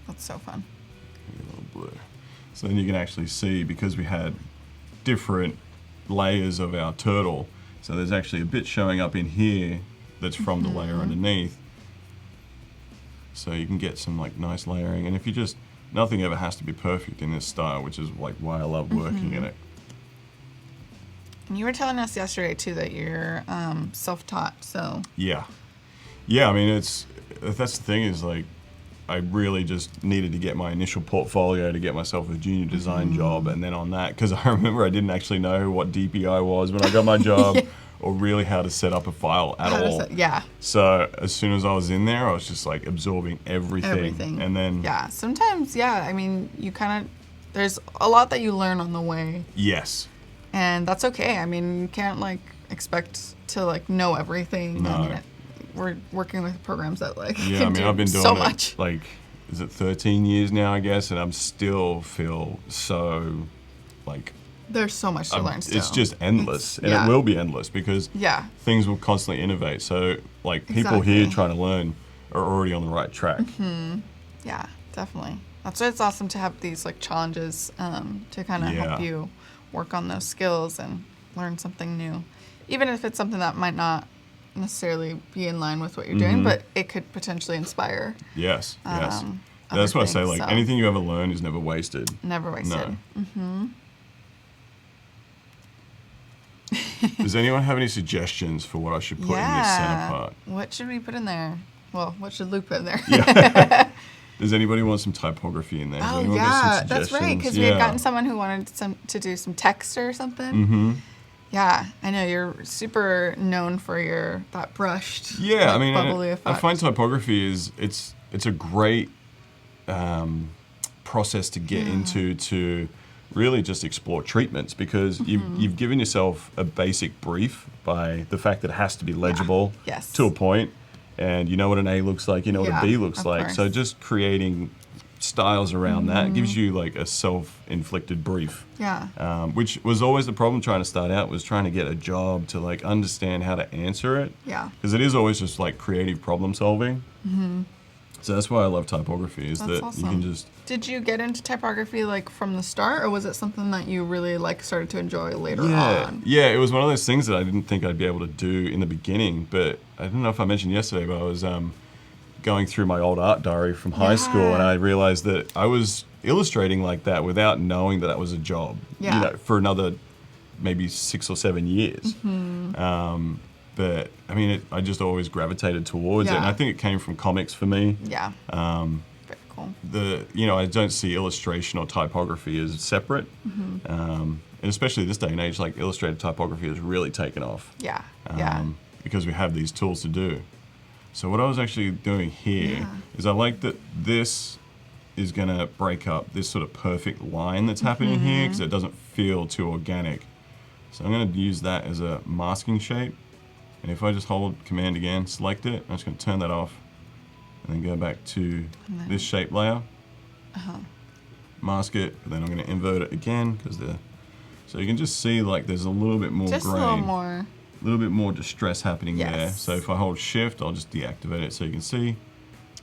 That's so fun.
Maybe a little blue. So then you can actually see, because we had different layers of our turtle, so there's actually a bit showing up in here that's from the layer underneath. So you can get some like nice layering, and if you just, nothing ever has to be perfect in this style, which is like why I love working in it.
And you were telling us yesterday too that you're self-taught, so
Yeah. I mean, that's the thing is like, I really just needed to get my initial portfolio to get myself a junior design job, and then on that, because I remember I didn't actually know what DPI was when I got my job,
Yeah.
or really how to set up a file at all.
Yeah.
So as soon as I was in there, I was just like absorbing everything. And then
yeah, sometimes I mean, you kind of there's a lot that you learn on the way,
yes,
and that's okay. I mean, you can't like expect to like know everything.
No.
I mean, we're working with programs that like
yeah. I
can
mean,
do
I've been doing
so
it
much.
like, is it 13 years now, I guess, and I'm still feel so like
There's so much to learn still.
it's just endless, and
yeah.
it will be endless because
Yeah.
things will constantly innovate. So like people here trying to learn are already on the right track.
Yeah, definitely. That's why it's awesome to have these like challenges to kind of help you work on those skills and learn something new, even if it's something that might not necessarily be in line with what you're doing, but it could potentially inspire.
Yes.
Other
That's why I say
things,
like
so.
anything you ever learn is never wasted.
Never wasted.
No. Does anyone have any suggestions for what I should put in this center part?
What should we put in there? Well, what should Luke put in there?
Yeah. Does anybody want some typography in there? Does
Oh
anyone got some
that's right. Because we had gotten someone who wanted to do some text or something.
Mm-hmm.
Yeah, I know you're super known for that brushed.
Yeah,
like,
I mean,
bubbly
I
effect.
find typography is it's a great process to get into to really just explore treatments, because you've given yourself a basic brief by the fact that it has to be legible to a point, and you know what an A looks like, you know what a B looks like.
Course.
So just creating styles around that gives you like a self-inflicted brief.
Yeah.
Which was always the problem trying to start out, was trying to get a job to like understand how to answer it.
Yeah.
Because it is always just like creative problem solving. So that's why I love typography, is
That's
that
awesome.
you can just...
Did you get into typography like from the start, or was it something that you really like started to enjoy later on?
Yeah, it was one of those things that I didn't think I'd be able to do in the beginning, but I don't know if I mentioned yesterday, but I was going through my old art diary from high school, and I realized that I was illustrating like that without knowing that was a job, you know, for another maybe 6 or 7 years. But I mean, I just always gravitated towards it, and I think it came from comics for me.
Yeah. Very cool.
I don't see illustration or typography as separate, and especially this day and age, like illustrated typography has really taken off.
Yeah.
Because we have these tools to do. So what I was actually doing here is I like that this is going to break up this sort of perfect line that's happening here, because it doesn't feel too organic. So I'm going to use that as a masking shape. And if I just hold Command again, select it, I'm just going to turn that off, and then go back to this shape layer, mask it, but then I'm going to invert it again, so you can just see like there's a little bit more
Just
grain,
a little more.
a little bit more distress happening there. So if I hold Shift, I'll just deactivate it so you can see.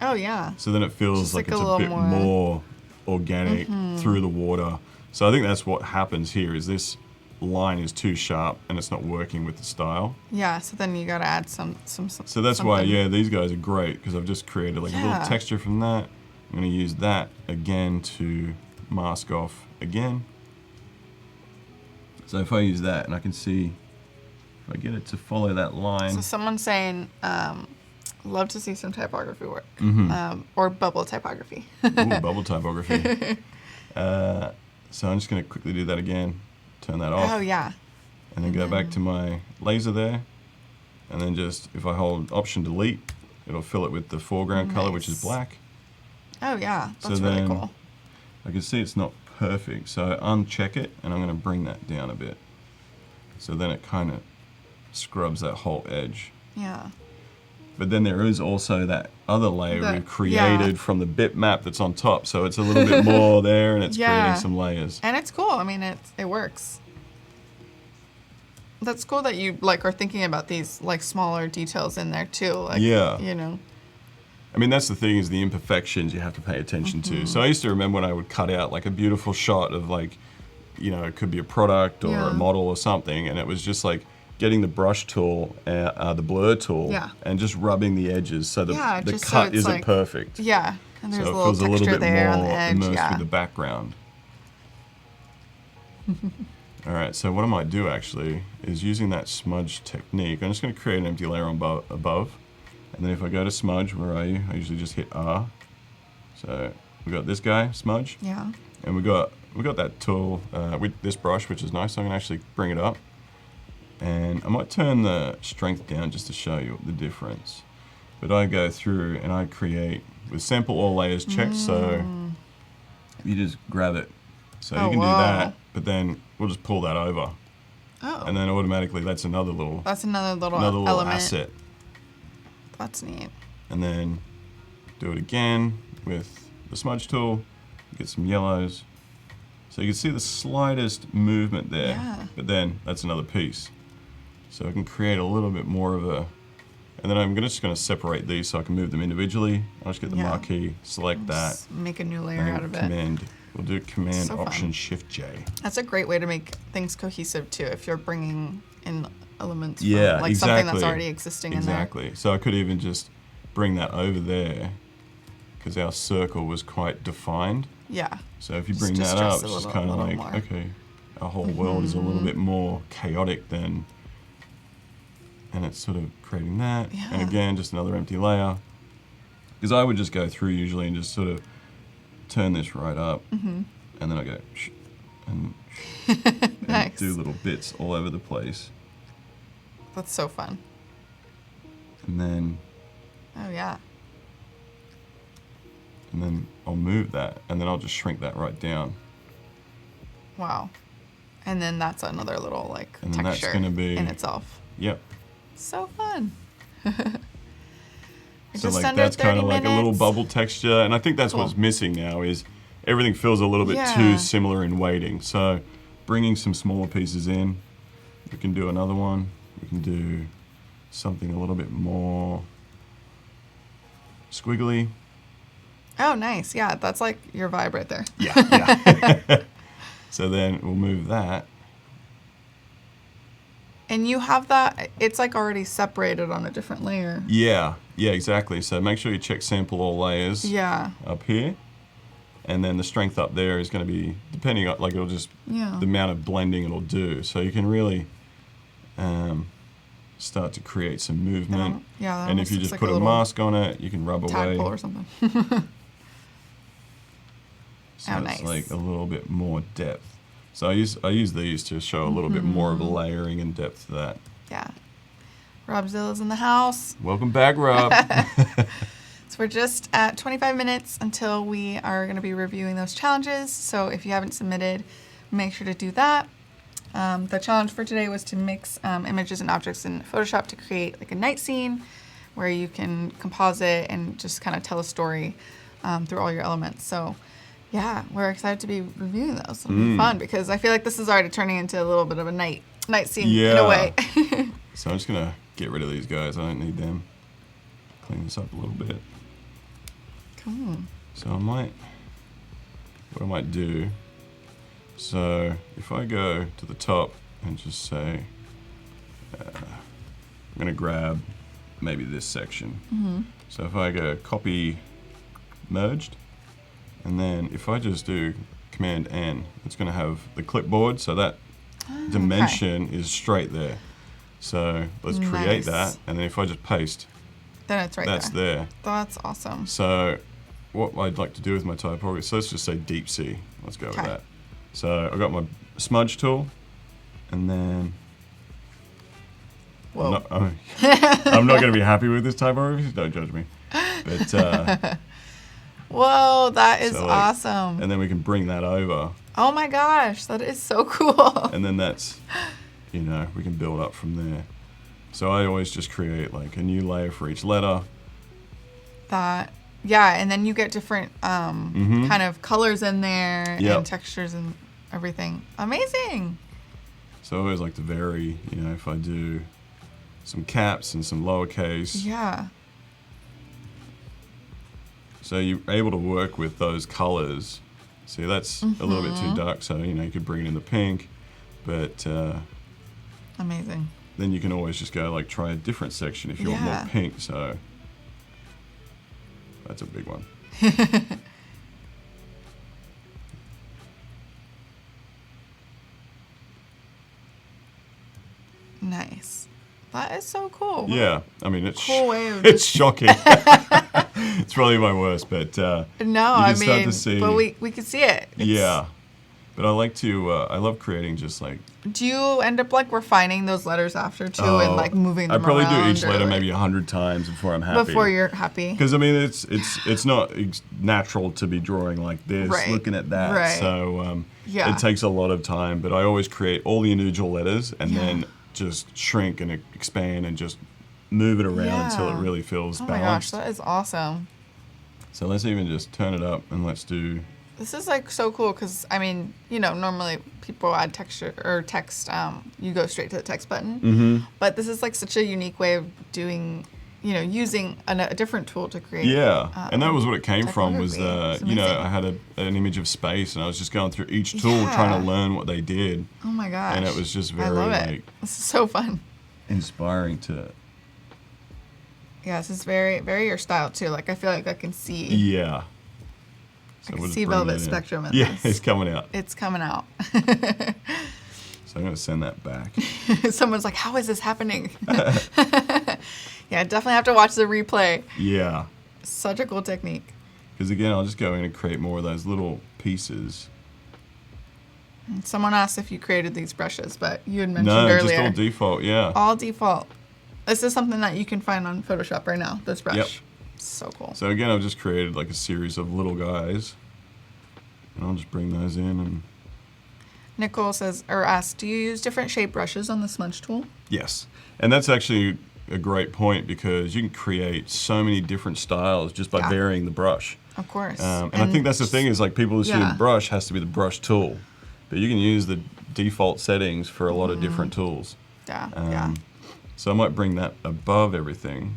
Oh yeah.
So then it feels
Just
like
like
it's
a
a bit
little
more organic through the water. So I think that's what happens here, is this line is too sharp and it's not working with the style.
Yeah, so then you gotta add some
So that's why, these guys are great, because I've just created like a little texture from that. I'm going to use that again to mask off again. So if I use that, and I can see, if I get it to follow that line.
So someone's saying, love to see some typography work, or bubble typography.
Ooh, bubble typography. So I'm just going to quickly do that again. Turn that off.
Oh yeah.
And then go back to my laser there. And then just, if I hold Option Delete, it'll fill it with the foreground color, which is black.
Oh yeah, that's
So
really
then
cool.
I can see it's not perfect, so I uncheck it, and I'm going to bring that down a bit. So then it kind of scrubs that whole edge.
Yeah.
But then there is also that other layer we've created from the bitmap that's on top, so it's a little bit more there, and it's creating some layers.
And it's cool. I mean, it works. That's cool that you like are thinking about these like smaller details in there too. Like, you know.
I mean, that's the thing, is the imperfections you have to pay attention to. So I used to remember when I would cut out like a beautiful shot of like, you know, it could be a product or a model or something, and it was just like getting the brush tool, the blur tool, and just rubbing the edges so the cut isn't like, perfect.
Yeah, and there's
so
a little texture
a little bit
there
more
on the edge.
immersed with the background. All right, so what I might do actually is using that smudge technique, I'm just going to create an empty layer on above. And then if I go to smudge, where are you? I usually just hit R. So we got this guy, smudge.
Yeah.
And we got that tool with this brush, which is nice. So I'm going to actually bring it up. And I might turn the strength down just to show you the difference. But I go through and I create with sample all layers checked. So you just grab it. So you can do that, but then we'll just pull that over.
Oh.
And then automatically that's another little
element.
asset.
That's neat.
And then do it again with the smudge tool, get some yellows. So you can see the slightest movement there,
Yeah.
but then that's another piece. So I can create a little bit more of a, and then I'm just going to separate these so I can move them individually. I'll just get the marquee, select that.
Just make a new layer out of it.
We'll do Command
So
Option
fun.
Shift J.
That's a great way to make things cohesive too, if you're bringing in elements from
Yeah,
like
exactly.
something that's already existing in there.
Exactly. So I could even just bring that over there because our circle was quite defined.
Yeah.
So if you
Just
bring that
distress
up,
a
it's just
little-
kind of
little
like,
more.
okay, our whole world is a little bit more chaotic than, and it's sort of creating that.
Yeah.
And again, just another empty layer. Because I would just go through usually and just sort of turn this right up. And then I go, and
Nice.
do little bits all over the place.
That's so fun.
And then
Oh yeah.
I'll move that, and then I'll just shrink that right down.
Wow. And then that's another little like
And then that's
texture
gonna be-
in itself.
Yep.
So fun.
So
Just
like
under
that's kind of
30
like a little
minutes.
bubble texture, and I think that's what's
Cool.
missing now is everything feels a little bit
Yeah.
too similar in weighting. So bringing some smaller pieces in, we can do another one. We can do something a little bit more squiggly.
Oh, nice. Yeah, that's like your vibe right there.
Yeah. So then we'll move that.
And you have that, it's like already separated on a different layer.
Yeah, exactly. So make sure you check sample all layers
Yeah.
up here. And then the strength up there is going to be, depending on, like it'll just,
Yeah.
the amount of blending it'll do. So you can really start to create some movement.
Yeah. that
And if
almost
you
looks
just
like
put a
little
mask on it, you can rub away.
tadpole or something.
So
Oh,
it's
nice.
like a little bit more depth. So I use these to show a little bit more of a layering and depth to that.
Yeah. Robzilla's in the house.
Welcome back, Rob.
So we're just at 25 minutes until we are going to be reviewing those challenges. So if you haven't submitted, make sure to do that. The challenge for today was to mix images and objects in Photoshop to create like a night scene where you can composite and just kind of tell a story through all your elements. So yeah, we're excited to be reviewing those. It'll be fun because I feel like this is already turning into a little bit of a night scene in a way.
So I'm just going to get rid of these guys. I don't need them. Clean this up a little bit.
Cool.
So what I might do, so if I go to the top and just say, I'm going to grab maybe this section. So if I go copy merged, and then if I just do Command N, it's going to have the clipboard, so that dimension is straight there. So let's create
Nice.
that, and then if I just paste,
Then it's right
that's
there.
there.
That's awesome.
So what I'd like to do with my typography, so let's just say deep sea. Let's go with
Okay.
that. So I've got my smudge tool, and then
Whoa.
I'm not going to be happy with this typography, don't judge me. But
Whoa, that is
so, like,
awesome.
and then we can bring that over,
Oh my gosh, that is so cool.
and then that's, we can build up from there. So I always just create like a new layer for each letter.
Yeah, and then you get different kind of colors in there
Yep.
and textures and everything. Amazing.
So I always like to vary, if I do some caps and some lowercase.
Yeah.
So you're able to work with those colors. See, that's a little bit too dark, so you could bring it in the pink, but
Amazing.
then you can always just go like try a different section if you want
Yeah.
more pink. So that's a big one.
Nice. That is so cool.
Yeah, I mean, it's
Cool way of
it's shocking. It's probably my worst, but
No,
you can
I
start
mean,
to see.
but we can see it.
Yeah, but I like to. I love creating just like.
Do you end up like refining those letters after too, and like moving them
I probably
around?
do each letter
like,
maybe 100 times before I'm happy.
before you're happy.
Because I mean, it's not natural to be drawing like this,
Right.
looking at that.
Right.
So
Yeah.
it takes a lot of time. But I always create all the individual letters and
Yeah.
then just shrink and expand and just move it around until it
Yeah.
really feels
Oh my gosh,
balanced.
that is awesome.
So let's even just turn it up and let's do.
This is like so cool because I mean, you know, normally people add texture or text. You go straight to the text button.
Mm-hmm.
But this is like such a unique way of doing, you know, using a different tool to create.
Yeah, and that was what it came from. Was
typography. It's
you know,
amazing.
I had an image of space and I was just going through each tool
Yeah.
trying to learn what they did,
Oh my gosh.
and it was just
I
very
love it.
like
This is so fun.
inspiring to.
Yeah, this is very, very your style too. Like I feel like I can see.
Yeah. So
I can
we'll just
see
bring
Velvet
that in.
Spectrum in
Yeah,
this.
it's coming out.
It's coming out.
So I'm going to send that back.
Someone's like, how is this happening? Yeah, definitely have to watch the replay.
Yeah.
Such a cool technique.
Because again, I'll just go in and create more of those little pieces.
Someone asked if you created these brushes, but you had mentioned
No,
earlier.
just all default, yeah.
All default. This is something that you can find on Photoshop right now, this brush.
Yep.
So cool.
So again, I've just created like a series of little guys. And I'll just bring those in and...
Nicole says, or asks, do you use different shape brushes on the smudge tool?
Yes. And that's actually a great point because you can create so many different styles just by
Yeah.
varying the brush.
Of course.
And I think that's the thing is like people assume
Yeah.
brush has to be the brush tool. But you can use the default settings for a lot of different tools.
Yeah, yeah.
So I might bring that above everything.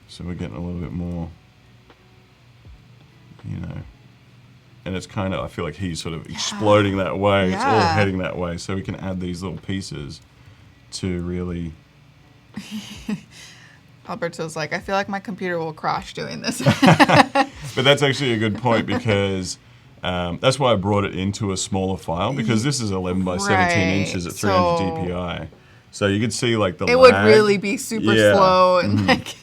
So we're getting a little bit more, you know. And it's kind of, I feel like he's sort of exploding that way. It's all
Yeah.
heading that way. So we can add these little pieces to really...
Alberto's like, I feel like my computer will crash doing this.
But that's actually a good point because that's why I brought it into a smaller file because this is 11 by 17
Right.
inches at 300
So-
DPI. So you could see like the
It would
lag.
really be super
Yeah.
slow and like.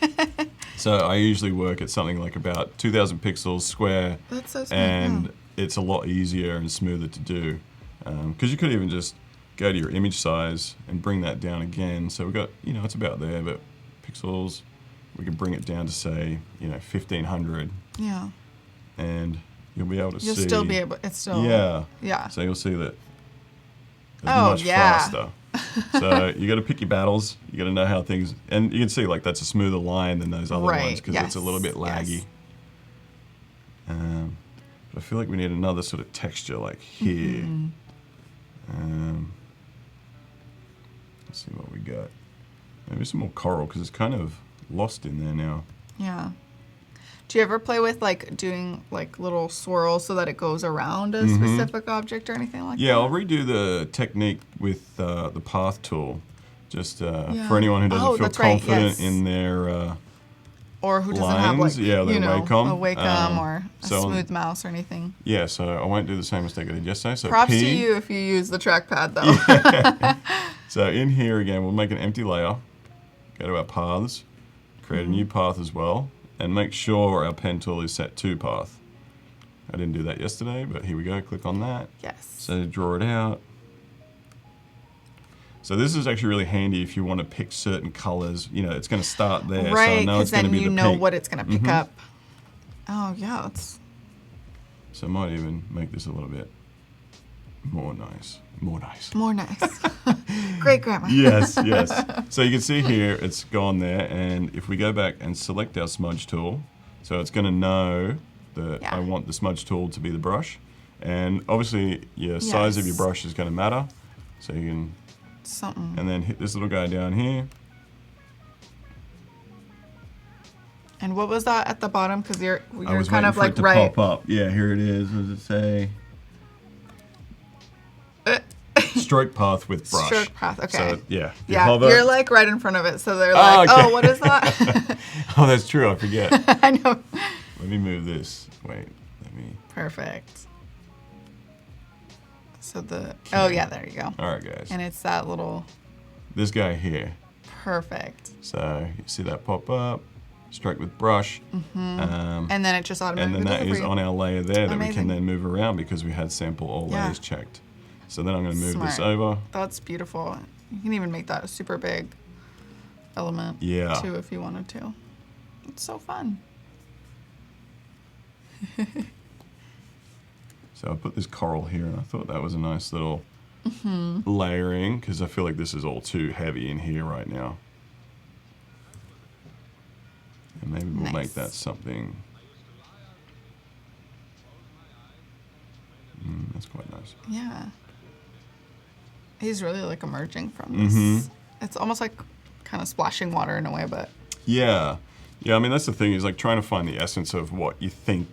So I usually work at something like about 2,000 pixels square.
That's so smart.
And it's a lot easier and smoother to do. Because you could even just go to your image size and bring that down again. So we've got, you know, it's about there, but pixels, we can bring it down to say, you know, 1,500.
Yeah.
And you'll be able to
You'll
see.
still be able, it's still.
Yeah.
Yeah.
So you'll see that it's
Oh,
much
yeah.
faster. So you got to pick your battles. You got to know how things, and you can see like that's a smoother line than those other
Right,
ones because it's a little bit
yes,
laggy. But I feel like we need another sort of texture like here. Let's see what we got. Maybe some more coral because it's kind of lost in there now.
Yeah. Do you ever play with like doing like little swirls so that it goes around a specific object or anything like
Yeah,
that?
I'll redo the technique with the path tool, just
Yeah.
for anyone who doesn't
Oh,
feel
that's right,
confident
yes.
in their.
Or who doesn't have like,
lines, yeah, the
you know,
Wacom.
a Wacom or a
so on-
smooth mouse or anything.
Yeah, so I won't do the same mistake I did yesterday. So
Props
P,
to you if you use the trackpad though.
So in here again, we'll make an empty layer, go to our paths, create a new path as well, and make sure our pen tool is set to path. I didn't do that yesterday, but here we go, click on that.
Yes.
So draw it out. So this is actually really handy if you want to pick certain colors. You know, it's going to start there, so I
Right,
know
because
it's going to
then
be
you
the
know
pink.
what it's going to pick up. Oh, yeah. That's,
So I might even make this a little bit more nice. More nice.
more nice. Great grammar.
Yes, yes. So you can see here, it's gone there, and if we go back and select our smudge tool, so it's going to know that
Yeah.
I want the smudge tool to be the brush, and obviously your size of your
Yes.
brush is going to matter, so you can,
Something.
and then hit this little guy down here.
And what was that at the bottom? Because you're
I was
kind
waiting
of
for
like
it to
right.
pop up. Yeah, here it is. What does it say? Stroke path with brush.
Stroke path, okay.
So yeah, you
Yeah,
hover.
you're like right in front of it, so they're like,
okay.
oh, what is that?
Oh, that's true. I forget.
I know.
Let me move this. Wait. Let me.
Perfect. So the, oh yeah, there you go.
All right, guys.
And it's that little
this guy here.
Perfect.
So you see that pop up, stroke with brush.
And then it just automatically
And then that
does it
is
for you.
on our layer there that we
Amazing.
can then move around because we had sample all
Yeah.
layers checked. So then I'm going to move this
Smart.
over.
That's beautiful. You can even make that a super big element
Yeah.
too if you wanted to. It's so fun.
So I put this coral here, and I thought that was a nice little layering because I feel like this is all too heavy in here right now. And maybe we'll
Nice.
make that something. That's quite nice.
Yeah. He's really like emerging from this. It's almost like kind of splashing water in a way, but
Yeah. Yeah, I mean, that's the thing is like trying to find the essence of what you think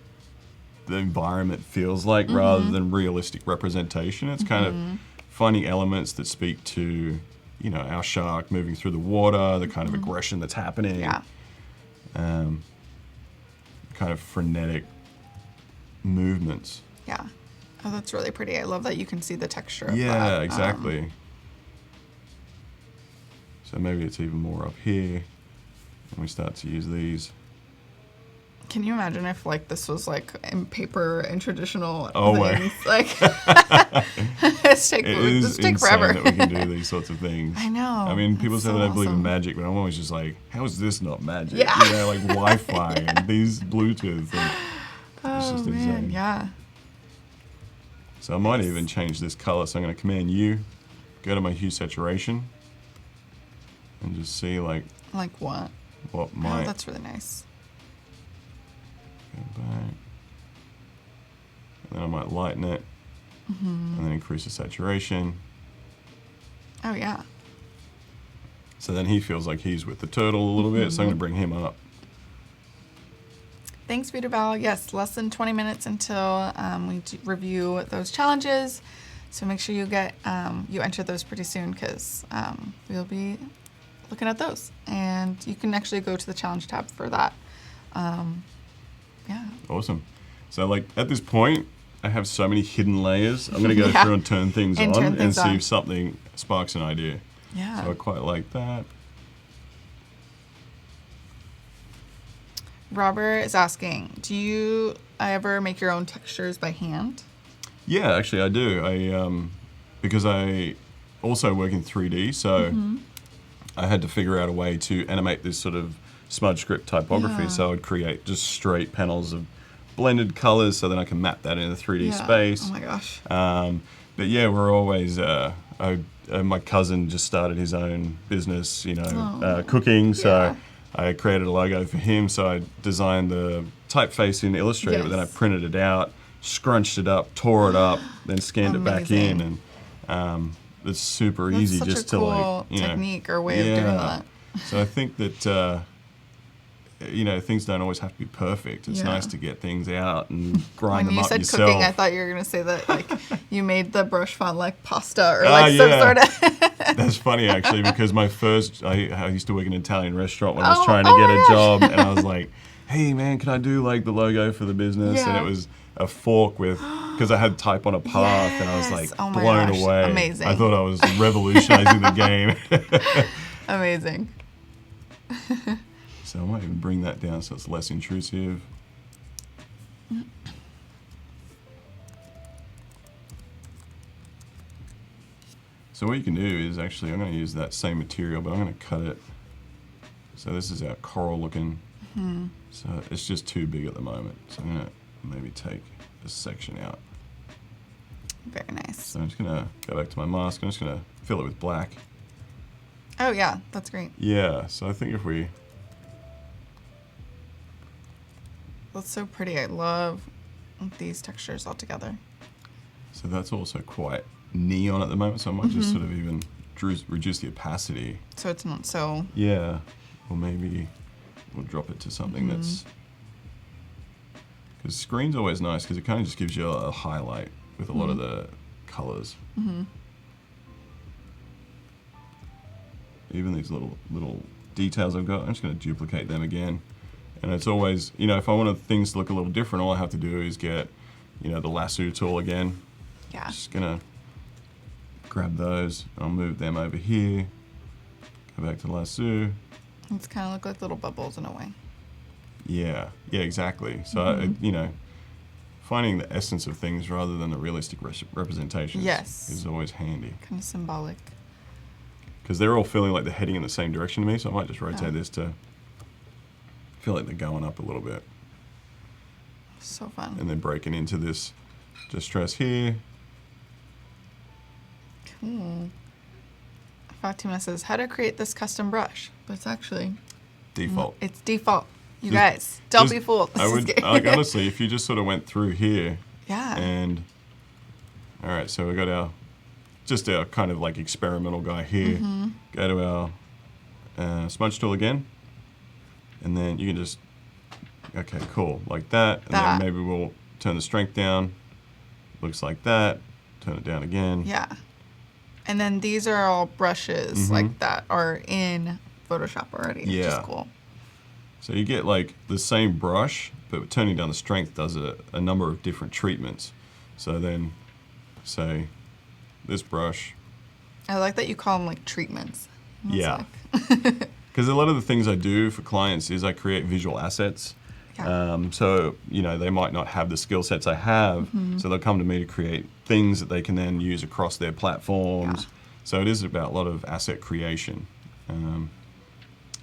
the environment feels like rather than realistic representation. It's kind of finding elements that speak to, you know, our shark moving through the water, the kind of aggression that's happening.
yeah.
Kind of frenetic movements.
Yeah. Oh, that's really pretty. I love that you can see the texture of that.
Yeah, exactly. So maybe it's even more up here. And we start to use these.
Can you imagine if like this was like in paper and traditional
Oh, wait.
things? Like this take
It is insane
forever.
that we can do these sorts of things.
I know.
I mean, people
That's
say
so
they don't believe in
awesome.
magic, but I'm always just like, how is this not magic?
Yeah.
You know, like Wi-Fi and these Bluetooth. And
Oh
just
man,
insane.
yeah.
So I might even change this color. So I'm going to Command U, go to my hue saturation, and just see like
Like what?
what
Oh,
might
that's really nice.
go back. And then I might lighten it, and then increase the saturation.
Oh yeah.
So then he feels like he's with the turtle a little bit. So I'm going to bring him up.
Thanks, Val. Yes, less than 20 minutes until we review those challenges. So make sure you get you enter those pretty soon because we'll be looking at those, and you can actually go to the challenge tab for that. Yeah.
Awesome. So like at this point, I have so many hidden layers. I'm going to go
Yeah.
through and turn things
And
on
turn
and
things
see
on.
if something sparks an idea.
Yeah.
So I quite like that.
Robert is asking, do you ever make your own textures by hand?
Yeah, actually I do. I because I also work in 3D, so I had to figure out a way to animate this sort of smudge script typography.
Yeah.
So I would create just straight panels of blended colors so then I can map that in a 3D
Yeah.
space.
Oh my gosh.
But yeah, we're always. My cousin just started his own business, you know, cooking. So
Yeah.
I created a logo for him. So I designed the typeface in Illustrator, but then I
Yes.
printed it out, scrunched it up, tore it up, then scanned it back in,
Amazing.
and it's super
That's
easy
such
just
a
to
cool
like, you know,
technique or way of doing that.
So I think that. You know, things don't always have to be perfect. It's
Yeah.
nice to get things out and grind
When
them
you
up
said
yourself.
cooking, I thought you were gonna say that like you made the brush font like pasta or
Ah,
like some
yeah.
sort of.
That's funny actually because I used to work in an Italian restaurant when I was
Oh,
trying to
oh
get
my
a
gosh.
job, and I was like, "Hey man, can I do like the logo for the business?" And
Yeah.
it was a fork with because I had type on a path, and I was like
Yes. Oh my
blown
gosh.
away.
Amazing.
I thought I was revolutionizing the game.
Amazing.
So I might even bring that down so it's less intrusive. So what you can do is actually, I'm going to use that same material, but I'm going to cut it. So this is our coral looking. So it's just too big at the moment. So I'm going to maybe take a section out.
Very nice.
So I'm just going to go back to my mask. I'm just going to fill it with black.
Oh yeah, that's great.
Yeah, so I think if we...
That's so pretty. I love these textures all together.
So that's also quite neon at the moment, so I might just sort of even reduce the opacity.
So it's not so.
Yeah, or maybe we'll drop it to something that's... Because screen's always nice because it kind of just gives you a highlight with a lot of the colors. Even these little details I've got, I'm just going to duplicate them again. And it's always, you know, if I want things to look a little different, all I have to do is get, you know, the lasso tool again.
Yeah.
Just gonna grab those. I'll move them over here. Go back to lasso.
It's kind of look like little bubbles in a way.
Yeah, exactly. So, finding the essence of things rather than the realistic representations is always handy.
Kind of symbolic.
Because they're all feeling like they're heading in the same direction to me, so I might just rotate this to feel like they're going up a little bit.
So fun.
And then breaking into this distress here.
Cool. Fatima says, how to create this custom brush? But it's actually...
Default.
It's default. You guys, don't be fooled.
Honestly, if you just sort of went through here.
Yeah.
And, all right, so we got our kind of like experimental guy here. Go to our smudge tool again. And then you can just, okay, cool, like that. And then maybe we'll turn the strength down. Looks like that. Turn it down again.
Yeah. And then these are all brushes like that are in Photoshop already, which is cool.
So you get like the same brush, but turning down the strength does a number of different treatments. So then, say, this brush.
I like that you call them like treatments.
Yeah. Because a lot of the things I do for clients is I create visual assets. Yeah. So, they might not have the skill sets I have, so they'll come to me to create things that they can then use across their platforms. Yeah. So it is about a lot of asset creation.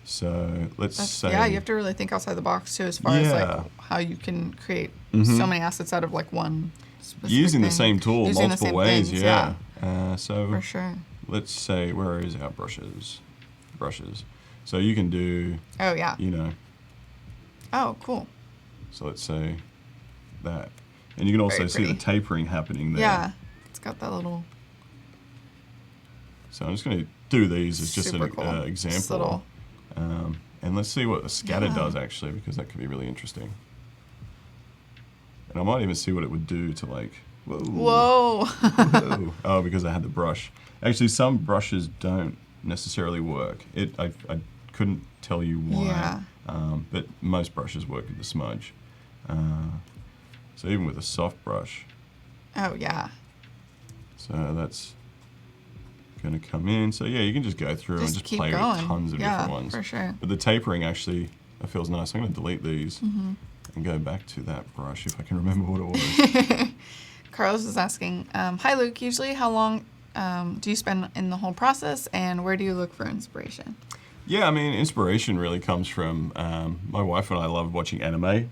So let's say...
Yeah, you have to really think outside the box, too, as far as like how you can create so many assets out of like one specific
using
thing.
The same tool multiple ways,
things,
yeah. So
for sure.
Let's say, where is our brushes? Brushes. So you can do...
Oh, yeah. Oh, cool.
So let's say that. And you can also see the tapering happening there.
Yeah, it's got that little...
So I'm just going to do these as just an example.
Just little...
and let's see what a scatter does, actually, because that could be really interesting. And I might even see what it would do to, like... Whoa. Whoa. Oh, because I had the brush. Actually, some brushes don't necessarily work. I couldn't tell you why.
Yeah.
But most brushes work with the smudge. So even with a soft brush.
Oh, yeah.
So that's going to come in. So yeah, you can just go through and just play with tons of different ones.
For sure.
But the tapering actually feels nice. I'm going to delete these and go back to that brush if I can remember what it was.
Carlos is asking, hi Luke, usually how long do you spend in the whole process and where do you look for inspiration?
Yeah, I mean, inspiration really comes from my wife and I love watching anime.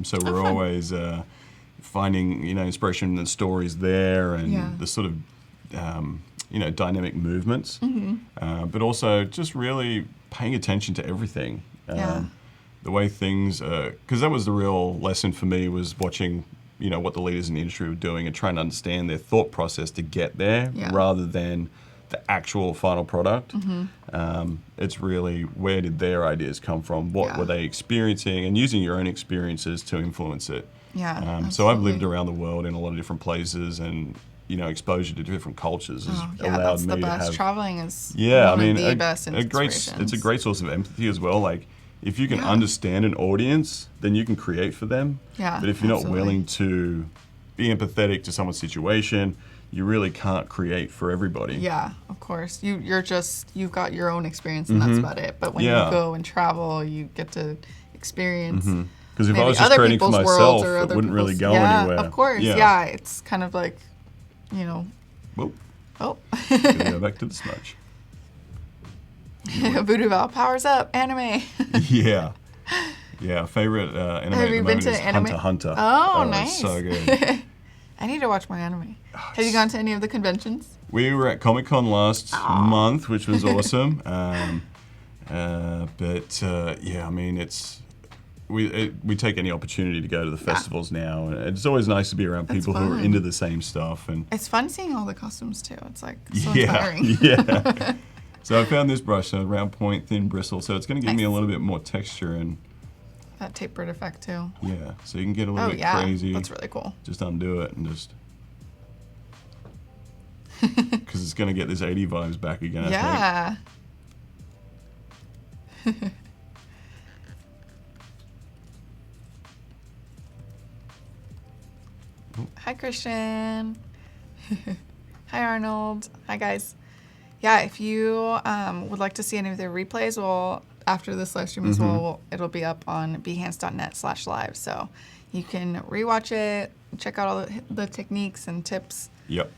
So we're always finding, inspiration in the stories there and the sort of, dynamic movements. But also just really paying attention to everything. The way things, because that was the real lesson for me, was watching, what the leaders in the industry were doing and trying to understand their thought process to get there rather than the actual final product. It's really, where did their ideas come from? What were they experiencing? And using your own experiences to influence it. So I've lived around the world in a lot of different places, and exposure to different cultures has allowed me to have...
Traveling is
the
best
it's a great source of empathy as well. Like, if you can understand an audience, then you can create for them. But if you're not willing to be empathetic to someone's situation, you really can't create for everybody.
Yeah, of course. You've got your own experience and that's about it. But when you go and travel, you get to experience
because if I was just creating for myself, it wouldn't really go anywhere.
Of course. Yeah, it's kind of like,
Whoa.
Oh.
Gonna go back to the smudge.
Voodoo Val powers up anime.
Yeah. Favorite anime
Have you been to
is
anime?
Hunter Hunter.
Oh, nice.
It's so good.
I need to watch more anime. Have you gone to any of the conventions?
We were at Comic-Con last month, which was awesome. We take any opportunity to go to the festivals now, and it's always nice to be around people who are into the same stuff. And
it's fun seeing all the costumes too. It's like so inspiring.
So I found this brush, a round point, thin bristle, so it's going to give me a little bit more texture and
that tapered effect too.
Yeah, so you can get a little bit crazy.
That's really cool.
Just undo it and just because it's going to get this 80 vibes back again. I think.
Hi, Christian. Hi, Arnold. Hi, guys. Yeah, if you would like to see any of the replays, well, after this live stream as well, it'll be up on behance.net/live. So you can rewatch it, check out all the techniques and tips.
Yep.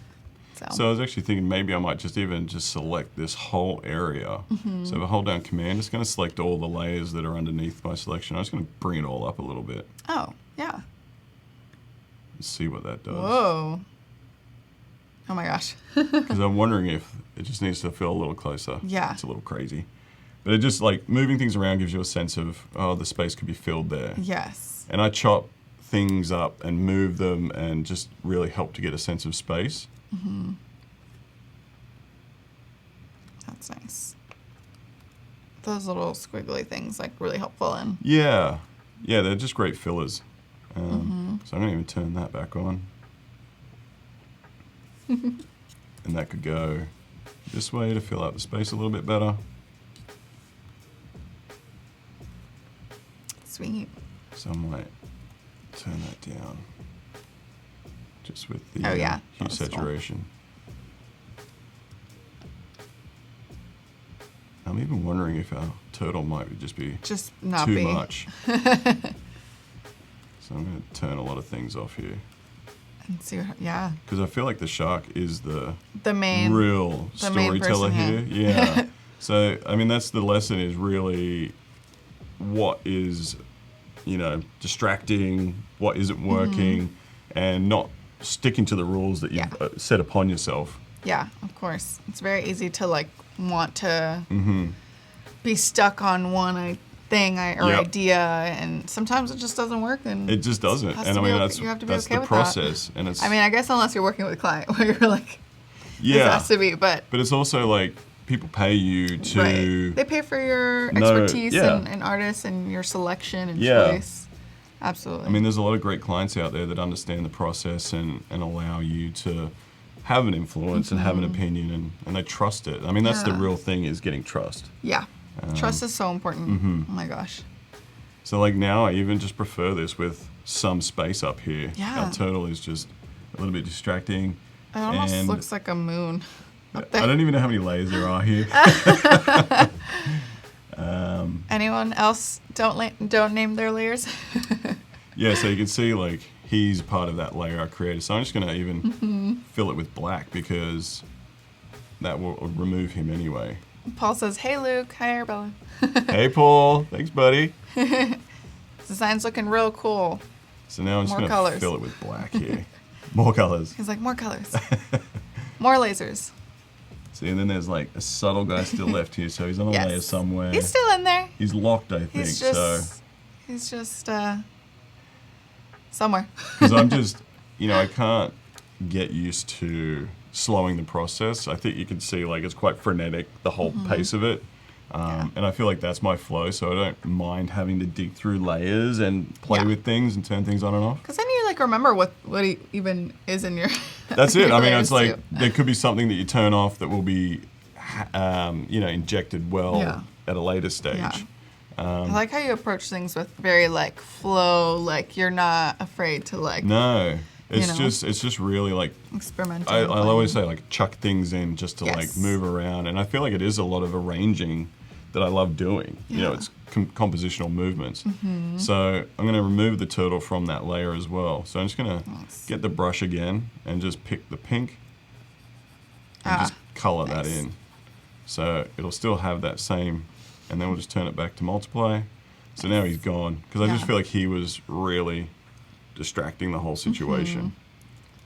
So I was actually thinking maybe I might just select this whole area. So if I hold down Command, it's going to select all the layers that are underneath my selection. I'm just going to bring it all up a little bit.
Oh, yeah.
Let's see what that does.
Whoa. Oh my gosh.
Because I'm wondering if it just needs to feel a little closer.
Yeah.
It's a little crazy. But it just, like, moving things around gives you a sense of, oh, the space could be filled there.
Yes.
And I chop things up and move them and just really help to get a sense of space.
That's nice. Those little squiggly things, like, really helpful. And
Yeah, they're just great fillers. So I'm going to even turn that back on. And that could go this way to fill out the space a little bit better.
Sweet.
So I might turn that down. Just with the
hue
saturation. I'm even wondering if our turtle might just be
not
too
be
much. So I'm going to turn a lot of things off here.
And see what, yeah.
Because I feel like the shark is the
main
real storyteller here. Yeah. So, I mean, that's the lesson, is really what is, distracting, what isn't working, and not sticking to the rules that you've set upon yourself.
Yeah, of course. It's very easy to, like, want to be stuck on one thing or idea, and sometimes it just doesn't work. And
it just doesn't. And I mean, that's the process. And it's.
I mean, I guess unless you're working with a client where you're like, this has to be, but
it's also like people pay you to.
Right. They pay for your expertise and artists and your selection and choice. Absolutely.
I mean, there's a lot of great clients out there that understand the process and allow you to have an influence and have an opinion, and they trust it. I mean, that's the real thing, is getting trust.
Yeah. Trust is so important. Oh my gosh.
So like now I even just prefer this with some space up here.
Yeah.
Our turtle is just a little bit distracting.
It almost looks like a moon up there.
I don't even know how many layers there are here.
Anyone else don't name their layers?
Yeah, so you can see like he's part of that layer I created. So I'm just going to even fill it with black, because that will remove him anyway.
Paul says, "Hey Luke, hi Arabella."
Hey Paul, thanks buddy.
This design's looking real cool.
So now I'm just going to fill it with black here. More colors.
He's like, more colors. More lasers.
See, and then there's like a subtle guy still left here, so he's on a layer somewhere.
He's still in there.
He's locked, I think.
He's just somewhere.
Because I'm just, I can't get used to slowing the process. I think you can see like it's quite frenetic, the whole pace of it. And I feel like that's my flow, so I don't mind having to dig through layers and play with things and turn things on and off.
Because then you like remember what even is in your.
That's it. I mean, it's like there could be something that you turn off that will be, injected at a later stage.
Yeah. I like how you approach things with very like flow, like you're not afraid to like.
No. It's just really like
experimental.
I always say like chuck things in just to like move around, and I feel like it is a lot of arranging that I love doing.
Yeah.
It's compositional movements. So I'm going to remove the turtle from that layer as well. So I'm just going to get the brush again and just pick the pink and just color that in. So it'll still have that same, and then we'll just turn it back to multiply. So now he's gone, because I just feel like he was really distracting the whole situation.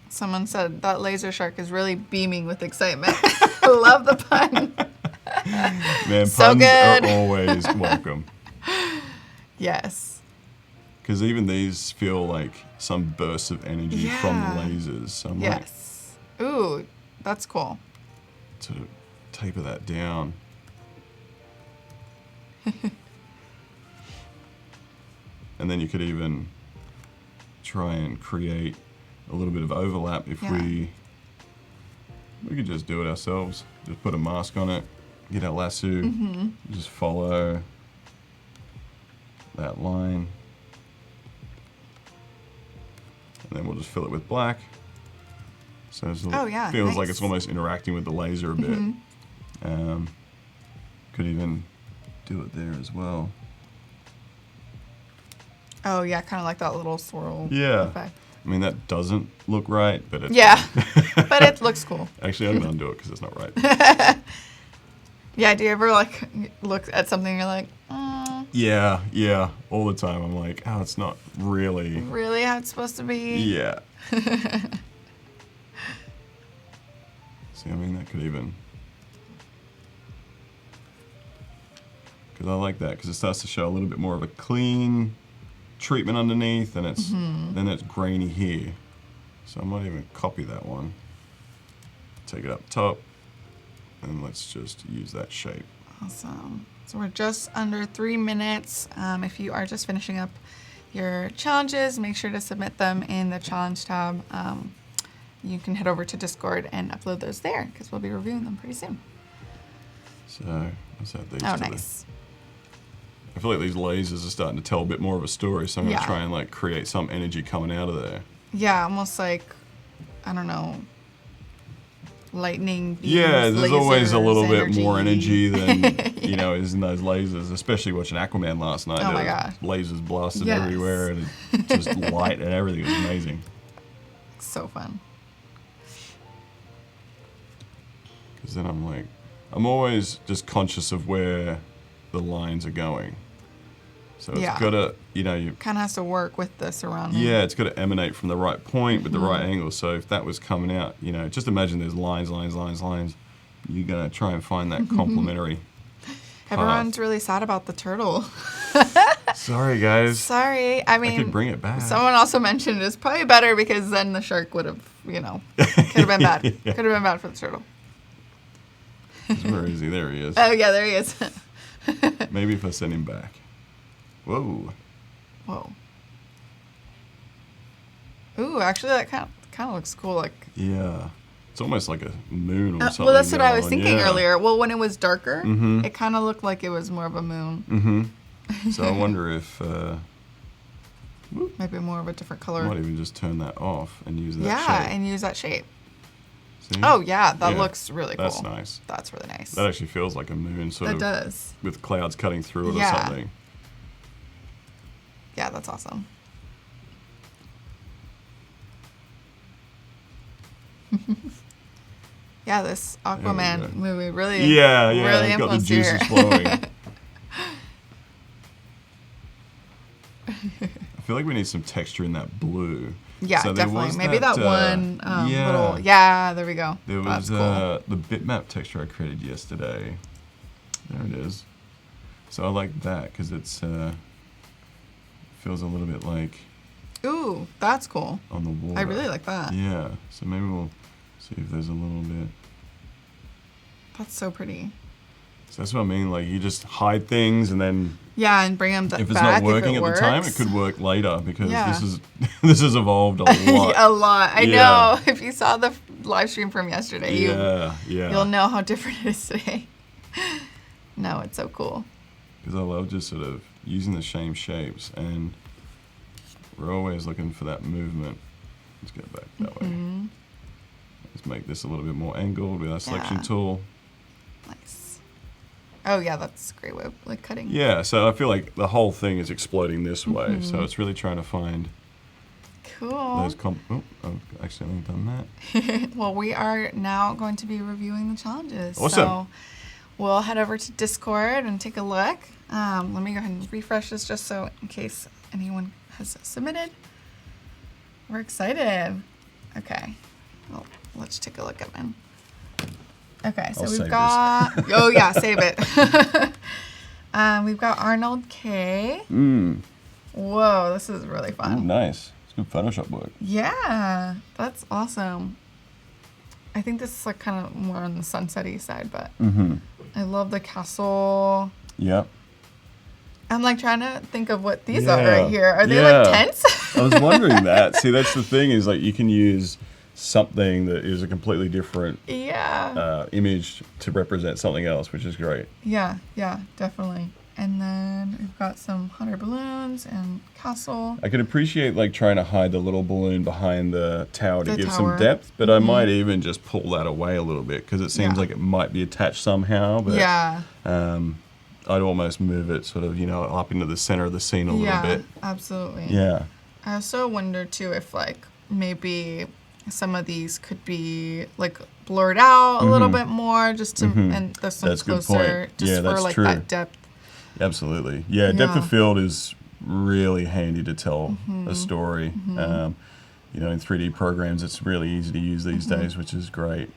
Someone said that laser shark is really beaming with excitement. I love the pun.
Man,
so
puns
good.
are always welcome.
Yes.
Because even these feel like some bursts of energy from the lasers. So I'm like,
ooh, that's cool.
To taper that down. And then you could even try and create a little bit of overlap if we could just do it ourselves. Just put a mask on it, get our lasso, just follow that line, and then we'll just fill it with black. So it feels like it's almost interacting with the laser a bit. Could even do it there as well.
Oh, yeah, kind of like that little swirl
Yeah.
effect.
I mean, that doesn't look right, but it's...
Yeah, but it looks cool.
Actually, I'm going to undo it because it's not right.
Yeah, do you ever, like, look at something and you're like,
Yeah, all the time. I'm like, oh, it's not really...
really how it's supposed to be?
Yeah. See, I mean, that could even... Because I like that, because it starts to show a little bit more of a clean treatment underneath, and it's then it's grainy here. So I might even copy that one. Take it up top, and let's just use that shape.
Awesome. So we're just under 3 minutes. If you are just finishing up your challenges, make sure to submit them in the challenge tab. You can head over to Discord and upload those there because we'll be reviewing them pretty soon.
So let's add these
Oh,
to
nice.
I feel like these lasers are starting to tell a bit more of a story, so I'm going to try and like create some energy coming out of there.
Yeah, almost like, I don't know, lightning beams,
Yeah, there's always a little bit more energy than, you
Yeah.
know, is in those lasers, especially watching Aquaman last night.
Oh my
There was
God.
Lasers blasted
Yes.
everywhere, and it just light and everything. It was amazing.
So fun.
Because then I'm always just conscious of where the lines are going. So it's got to, you know,
Kind of has to work with the surrounding.
yeah, it's got to emanate from the right point with the right angle. So if that was coming out, you know, just imagine there's lines. You're going to try and find that complementary
Everyone's really sad about the turtle.
Sorry, guys.
Sorry. I mean,
I could bring it back.
someone also mentioned it's probably better because then the shark would have, you know, could have been bad.
Yeah.
Could have been bad for the turtle.
Where is he? There he is.
Oh, yeah, there he is.
Maybe if I send him back. Whoa.
Whoa. Ooh, actually, that kind of looks cool. Like,
Yeah. It's almost like a moon or something.
well, that's what I was
going on.
thinking
Yeah.
earlier. Well, when it was darker, it kind of looked like it was more of a moon.
So I wonder if
Maybe more of a different
I
color.
might even just turn that off and use that
Yeah,
shape.
and use that shape.
See?
Oh, yeah, that
Yeah,
looks really cool.
That's nice.
That's really nice.
That actually feels like a moon sort
That
of
does.
with clouds cutting through it or
Yeah.
something.
Yeah, that's awesome. Yeah, this Aquaman movie really,
Yeah,
really
I've got the
influenced you
juices
here.
flowing. I feel like we need some texture in that blue.
Yeah,
So there
definitely.
was
Maybe that one little. Yeah, there we go.
There was
That's cool.
the bitmap texture I created yesterday. There it is. So I like that because it's feels a little bit like
Ooh, that's cool.
on the water.
I really like that.
Yeah. So maybe we'll see if there's a little bit.
That's so pretty.
So that's what I mean. Like you just hide things and then
Yeah, and bring them back
if it's not working
if it
at the time, it
works.
could work later because
Yeah.
this has evolved a lot.
A lot. I
Yeah.
know. If you saw the live stream from yesterday,
Yeah.
you'll know how different it is today. No, it's so cool.
Because I love just sort of using the same shapes, and we're always looking for that movement. Let's get back that way. Let's make this a little bit more angled with our selection
Yeah.
tool.
Nice. Oh yeah, that's a great way of like cutting.
Yeah, so I feel like the whole thing is exploding this way, so it's really trying to find
Cool.
those I've accidentally done that.
Well, we are now going to be reviewing the challenges.
Awesome.
So we'll head over to Discord and take a look. Let me go ahead and refresh this just so in case anyone has submitted. We're excited. Okay. Well, let's take a look at them. Okay, so
I'll
we've
save
got. Oh yeah, save it. We've got Arnold K. Whoa, this is really fun.
Nice. It's good Photoshop work.
Yeah, that's awesome. I think this is like kind of more on the sunsetty side, but I love the castle.
Yep.
I'm like trying to think of what these
Yeah.
are right here. Are they
Yeah.
like tents?
I was wondering that. See, that's the thing is like you can use something that is a completely different
Yeah.
image to represent something else, which is great.
Yeah, definitely. And then we've got some hot air balloons and castle.
I could appreciate like trying to hide the little balloon behind the tower to
The
give
tower.
some depth, but I might even just pull that away a little bit because it seems like it might be attached somehow. But I'd almost move it sort of, up into the center of the scene a little bit.
Absolutely.
Yeah.
I also wonder too if like maybe some of these could be like blurred out a little bit more just to and there's some
That's a good
closer
point.
just
Yeah,
for
that's
like
true.
that depth.
Absolutely. Yeah, depth of field is really handy to tell a story. In 3D programs, it's really easy to use these days, which is great.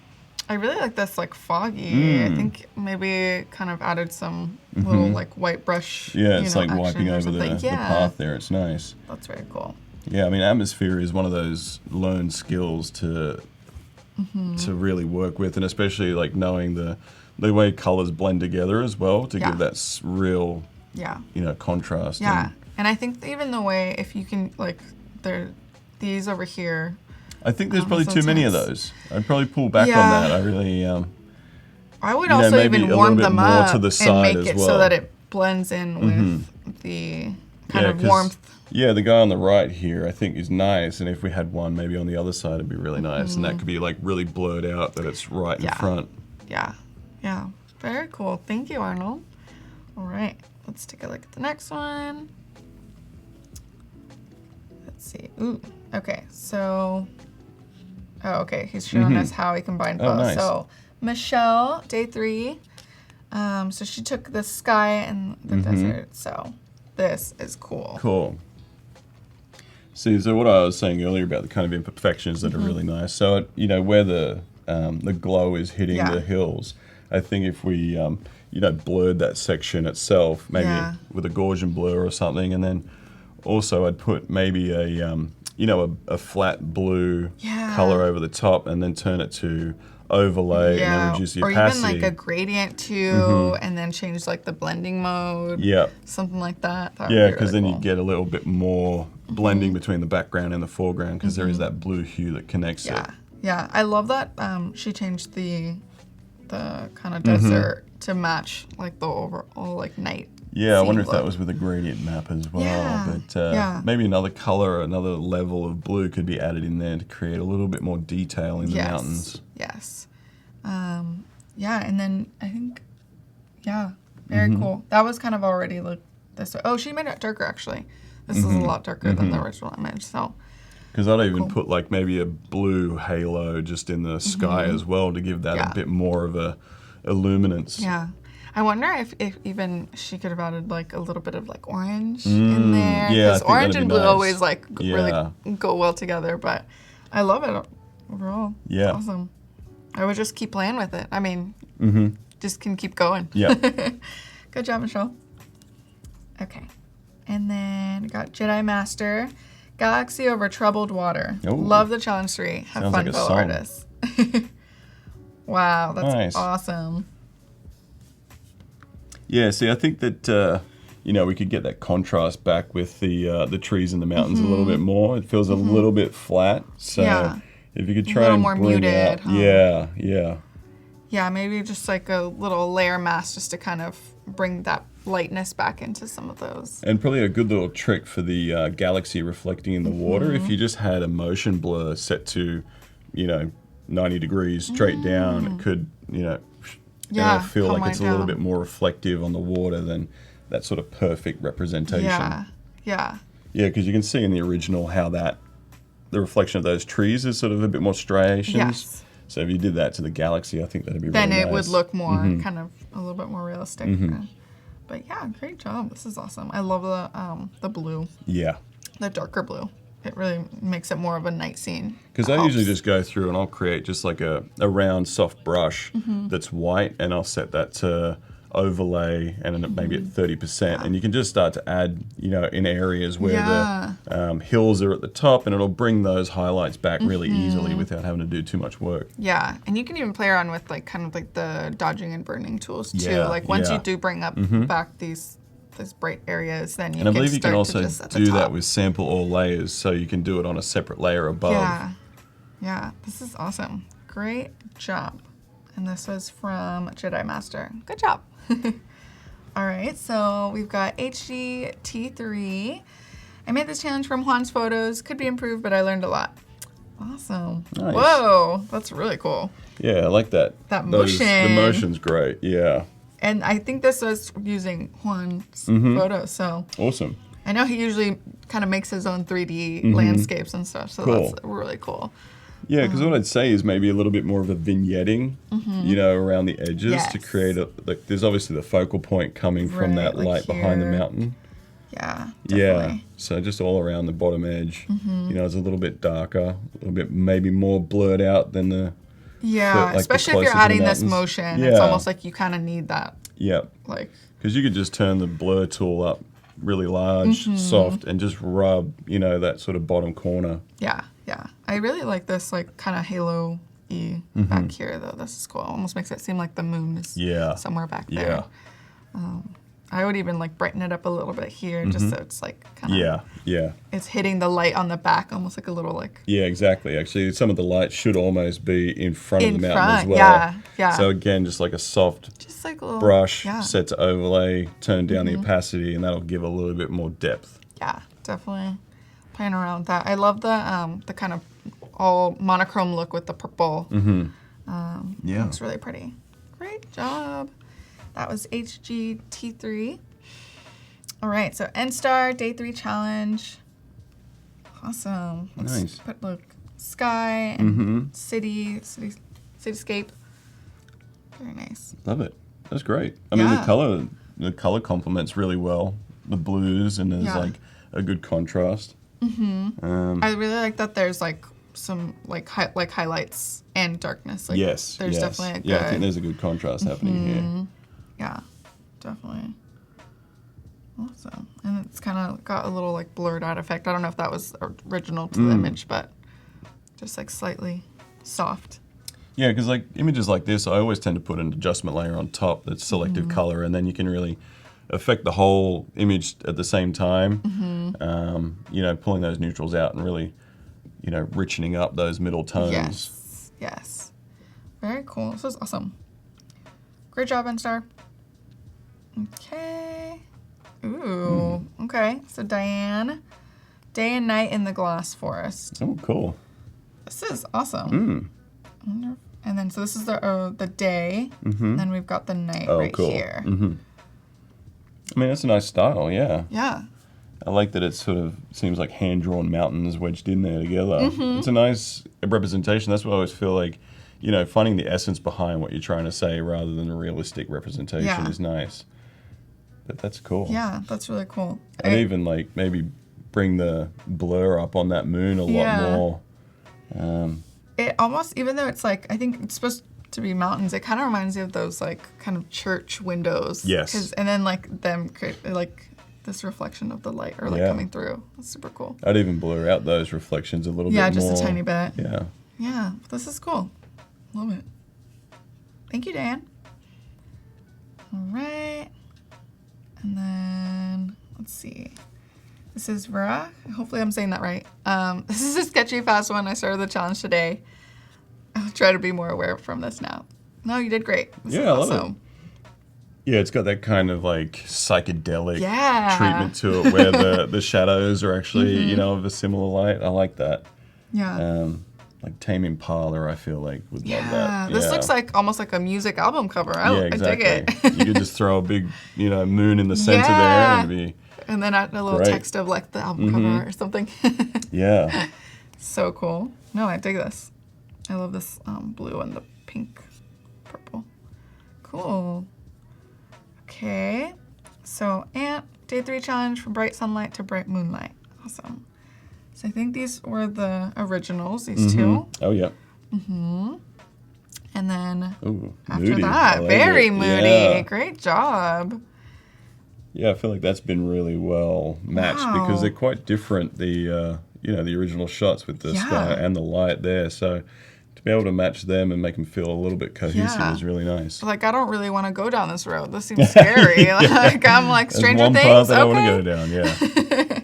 I really like this like foggy. I think maybe kind of added some little like white brush.
Yeah, it's like
action
wiping
or
over the
something.
path there. It's nice.
That's very cool.
Yeah, I mean, atmosphere is one of those learned skills to really work with, and especially like knowing the way colors blend together as well to give that real, contrast.
Yeah, and I think even the way if you can like these over here.
I think there's probably too many of those. I'd probably pull back on that. I really.
I would also even warm them up
to the side
and make it
well.
so that it blends in with the kind of warmth.
Yeah, the guy on the right here I think is nice, and if we had one maybe on the other side it'd be really nice, and that could be like really blurred out that it's right in front.
Yeah, very cool. Thank you, Arnold. All right, let's take a look at the next one. Let's see. Ooh, okay, so... Oh, okay, he's showing us how he combined both.
Nice.
So, Michelle, day 3. So she took the sky and the desert, so this is cool.
Cool. See, so what I was saying earlier about the kind of imperfections that are really nice. So, where the glow is hitting the hills, I think if we, blurred that section itself, maybe with a Gaussian blur or something, and then also I'd put maybe a flat blue color over the top and then turn it to overlay and then reduce the opacity.
Or even like a gradient too, and then change like the blending mode.
Yeah.
Something like that.
Yeah, because then you get a little bit more blending between the background and the foreground because there is that blue hue that connects it.
Yeah, I love that she changed the kind of desert to match like the overall like night.
Yeah, I wonder if that was with a gradient map as well. But maybe another color, another level of blue could be added in there to create a little bit more detail in the mountains.
Yes. And then I think, very cool. That was kind of already like this. Oh, she made it darker actually. This is a lot darker than the original image. So.
Because I'd even put like maybe a blue halo just in the sky as well to give that a bit more of a illuminance.
Yeah. I wonder if even she could have added like a little bit of like orange in there.
Yeah,
because orange and blue always like really
Yeah.
go well together. But I love it overall.
Yeah.
It's awesome. I would just keep playing with it. I mean, just can keep going.
Yeah.
Good job, Michelle. Okay. And then we got Jedi Master, Galaxy Over Troubled Water.
Ooh.
Love the challenge 3. Have
Sounds
fun,
like a
fellow
song.
artists. Wow, that's
Nice.
awesome.
Yeah, see, I think that we could get that contrast back with the trees and the mountains a little bit more. It feels a little bit flat, so if you could try and
more
bring
muted,
out,
huh? Yeah, maybe just like a little layer mask just to kind of bring that lightness back into some of those.
And probably a good little trick for the galaxy reflecting in the water, if you just had a motion blur set to, 90 degrees straight down, it could, it'll feel like it's a little bit more reflective on the water than that sort of perfect representation.
Yeah.
Yeah, because you can see in the original how the reflection of those trees is sort of a bit more striations.
Yes.
So if you did that to the galaxy, I think that'd be
Then
really
it
nice.
would look more kind of a little bit more realistic. But yeah, great job. This is awesome. I love the blue,
Yeah.
the darker blue. It really makes it more of a night scene.
Because I usually just go through and I'll create just like a round soft brush that's white, and I'll set that to overlay and maybe at 30%. And you can just start to add, in areas where the hills are at the top, and it'll bring those highlights back really easily without having to do too much work.
Yeah, and you can even play around with like kind of like the dodging and burning tools too.
Yeah,
Like once you do bring up back these bright areas, then you
And I
can
believe you can
start
also
to just at the
do
top.
that with sample all layers, so you can do it on a separate layer above.
Yeah, this is awesome. Great job. And this was from Jedi Master. Good job. All right, so we've got HGT3. I made this challenge from Juan's photos. Could be improved, but I learned a lot. Awesome.
Nice.
Whoa, that's really cool.
Yeah, I like that.
That motion.
The motion's great, yeah.
And I think this was using Juan's photos, so.
Awesome.
I know he usually kind of makes his own 3D landscapes and stuff, so
Cool.
that's really cool.
Yeah, because what I'd say is maybe a little bit more of a vignetting, around the edges to create there's obviously the focal point coming from that
like
light behind the
here.
mountain.
Yeah,
Yeah,
definitely.
so just all around the bottom edge, it's a little bit darker, a little bit maybe more blurred out than the
Yeah,
like the
especially if
closer
you're
to the
adding this
mountains.
motion, it's almost like you kind of need that.
Yeah,
Like,
because you could just turn the blur tool up really large, soft, and just rub, that sort of bottom corner.
yeah. I really like this, like, kind of halo-y back here, though. This is cool. Almost makes it seem like the moon is somewhere back there.
Yeah.
I would even, like, brighten it up a little bit here, just so it's, like, kind of...
Yeah.
It's hitting the light on the back, almost like a little, like...
Yeah, exactly. Actually, some of the light should almost be in front of the mountain as well.
Yeah.
So again, just like a soft
Just like a little...
brush,
Yeah.
set to overlay, turn down the opacity, and that'll give a little bit more depth.
Yeah, definitely playing around with that. I love the kind of all monochrome look with the purple.
Yeah.
Looks really pretty. Great job. That was HGT3. All right, so N-Star, Day 3 Challenge. Awesome. Let's
Nice.
put, look, sky and cityscape. Very nice.
Love it. That's great. I mean, the color complements really well. The blues, and there's like a good contrast.
I really like that there's like some like highlights and darkness. Like,
Yes.
There's definitely a good...
Yeah, I think there's a good contrast happening here.
Yeah, definitely. Awesome. And it's kind of got a little like blurred out effect. I don't know if that was original to the image, but just like slightly soft.
Yeah, because like images like this, I always tend to put an adjustment layer on top that's selective color, and then you can really affect the whole image at the same time. Pulling those neutrals out and really, richening up those middle tones.
Yes. Very cool. This is awesome. Great job, N-Star. Okay. Ooh. Okay. So Diane, day and night in the glass forest.
Oh, cool.
This is awesome. And then so this is the day. And then we've got the night
cool.
here.
I mean, that's a nice style. Yeah.
Yeah.
I like that it sort of seems like hand-drawn mountains wedged in there together. It's a nice representation. That's what I always feel like, finding the essence behind what you're trying to say rather than a realistic representation is nice. But that's cool.
Yeah, that's really cool.
And even like maybe bring the blur up on that moon a lot more.
It almost, even though it's like, I think it's supposed to be mountains, it kind of reminds me of those like kind of church windows.
Yes.
And then like them create like this reflection of the light or like coming through. That's super cool.
I'd even blur out those reflections a little bit more.
Yeah, just a tiny bit.
Yeah.
Yeah, this is cool. Love it. Thank you, Dan. All right. And then, let's see. This is Vera. Hopefully I'm saying that right. This is a sketchy fast one. I started the challenge today. I'll try to be more aware from this now. No, you did great. This is
I love
awesome.
it. Yeah, it's got that kind of like psychedelic
Yeah.
treatment to it where the shadows are actually, of a similar light. I like that.
Yeah.
Like Tame Impala, I feel like would love that.
This looks like almost like a music album cover. I dig it.
You could just throw a big, moon in the center there and it'd be
and then add a little
great.
text of like the album cover or something.
Yeah.
So cool. No, I dig this. I love this blue and the pink, purple. Cool. Okay. So Ant, day 3 challenge from bright sunlight to bright moonlight. Awesome. So I think these were the originals, these two.
Oh, yeah.
And then
Ooh,
after
moody.
that,
I like
very
it.
moody.
Yeah.
Great job.
Yeah, I feel like that's been really well matched because they're quite different. The the original shots with the sky and the light there. So to be able to match them and make them feel a little bit cohesive is really nice.
Like, I don't really want to go down this road. This seems scary. Like, I'm like, Stranger
There's one
Things.
path that I want to go down. Yeah.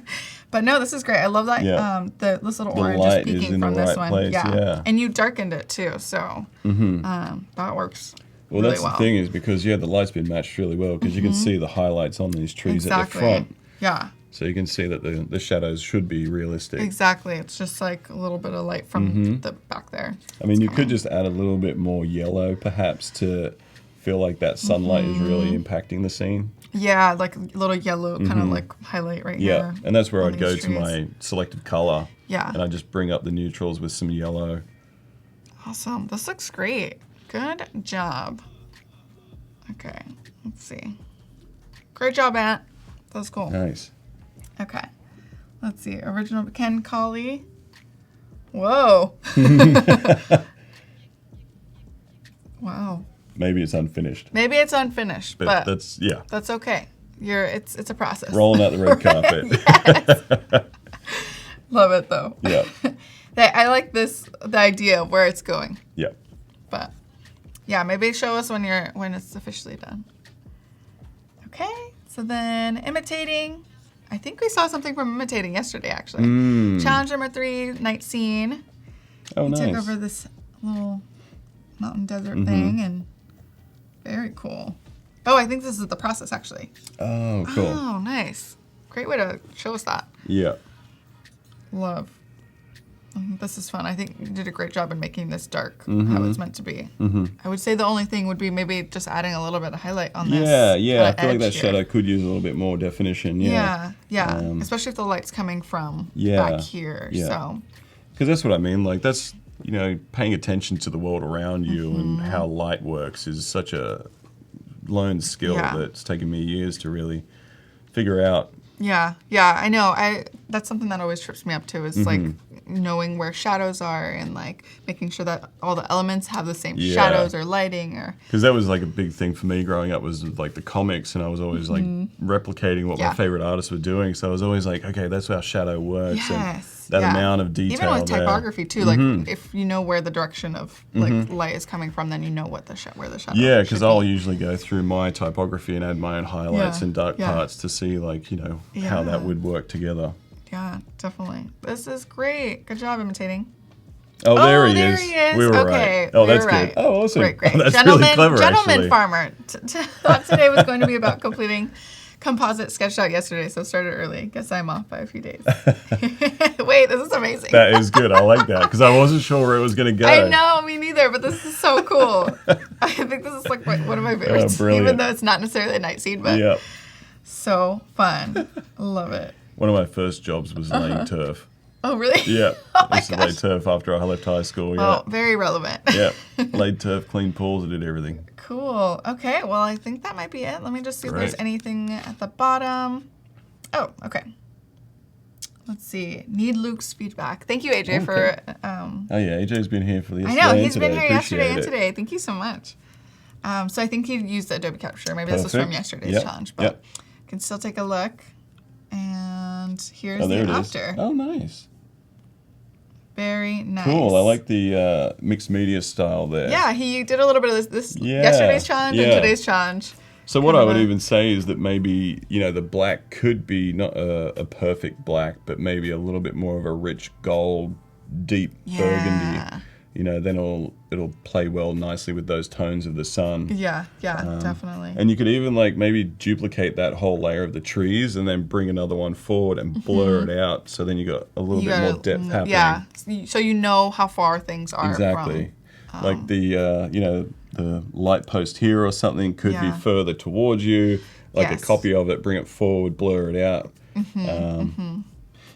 But no, this is great. I love that this little orange is peeking from this one.
Place, yeah.
And you darkened it too, so that works.
Well,
really
that's
well.
the thing is because, the light's been matched really well because you can see the highlights on these trees at the front.
Yeah.
So you can see that the shadows should be realistic.
Exactly. It's just like a little bit of light from the back there.
I mean, you could just add a little bit more yellow perhaps to feel like that sunlight is really impacting the scene.
Yeah, like a little yellow kind of like highlight right here.
Yeah, and that's where
on
I'd go
these
to
trees.
my selected color.
Yeah.
And I just bring up the neutrals with some yellow.
Awesome. This looks great. Good job. Okay, let's see. Great job, Aunt. That was cool.
Nice.
Okay. Let's see. Original Ken Colley. Whoa. Wow.
Maybe it's unfinished.
Maybe it's unfinished,
But
but
that's
okay. It's a process.
rolling out the red carpet.
Love it though.
Yeah.
I like the idea of where it's going.
Yeah.
But yeah, maybe show us when it's officially done. Okay. So then imitating. I think we saw something from imitating yesterday actually. Challenge number 3, night scene.
Oh,
We
nice.
took over this little mountain desert thing and very cool. Oh, I think this is the process actually.
Oh, cool.
Oh, nice. Great way to show us that.
Yeah.
Love. This is fun. I think you did a great job in making this dark how it's meant to be. I would say the only thing would be maybe just adding a little bit of highlight on this.
Yeah. I feel like that
edge here.
shadow could use a little bit more definition. Yeah.
Yeah. Especially if the light's coming from
Yeah,
back here.
yeah.
So,
Because that's what I mean. Like, that's, paying attention to the world around you and how light works is such a learned skill that's taken me years to really figure out.
yeah, I know. That's something that always trips me up too is like knowing where shadows are and like making sure that all the elements have the same shadows or lighting or.
Because that was like a big thing for me growing up was like the comics, and I was always like replicating what my favorite artists were doing. So I was always like, okay, that's how shadow works.
Yes.
And that amount of detail.
Even with typography too, like if you know where the direction of like light is coming from, then you know what where the shadow.
Yeah, because
should
I'll
be.
usually go through my typography and add my own highlights and dark parts to see like, how that would work together.
Yeah, definitely. This is great. Good job imitating.
Oh, there he
there
is.
he is.
We were
Okay,
right. Oh,
we
that's
were
good.
right.
Oh, awesome.
Great.
Oh, that's
Gentleman,
really clever,
gentleman
actually.
farmer. Thought today was going to be about completing composite sketched out yesterday, so started early. Guess I'm off by a few days. Wait, this is amazing.
That is good. I like that because I wasn't sure where it was going to go.
I know, me neither, but this is so cool. I think this is like one of my favorites,
brilliant.
even though it's not necessarily a night scene, but
Yeah.
so fun. Love it.
One of my first jobs was laying turf.
Oh, really?
Yeah.
Oh my
I used to lay
gosh.
turf after I left high school.
Oh, very relevant.
Yeah. Laid turf, cleaned pools, I did everything.
Cool. Okay, well, I think that might be it. Let me just see if there's
Great.
anything at the bottom. Oh, okay. Let's see. Need Luke's feedback. Thank you, AJ, for.
Oh, yeah. AJ's been here for the
I
yesterday
know,
and
he's been
today.
here yesterday and
Appreciate it.
today. Thank you so much. So I think he used the Adobe Capture. Maybe this was from
Perfect.
yesterday's
Yep.
challenge, but
Yep.
you can still take a look. And here's
Oh, there
the
it is.
after.
Oh, nice.
Very nice.
Cool. I like the mixed media style there.
Yeah, he did a little bit of this
Yeah,
yesterday's challenge and
yeah.
today's challenge.
So what
Kind
I
of
would
a-
even say is that maybe, the black could be not a perfect black, but maybe a little bit more of a rich gold, deep burgundy. Then it'll play well nicely with those tones of the sun.
Yeah, definitely.
And you could even like maybe duplicate that whole layer of the trees and then bring another one forward and blur it out. So then you got a little bit more depth happening.
Yeah, so you know how far things are
Exactly.
from.
Like the light post here or something could be
Yeah.
further towards you. Like
Yes.
a copy of it, bring it forward, blur it out.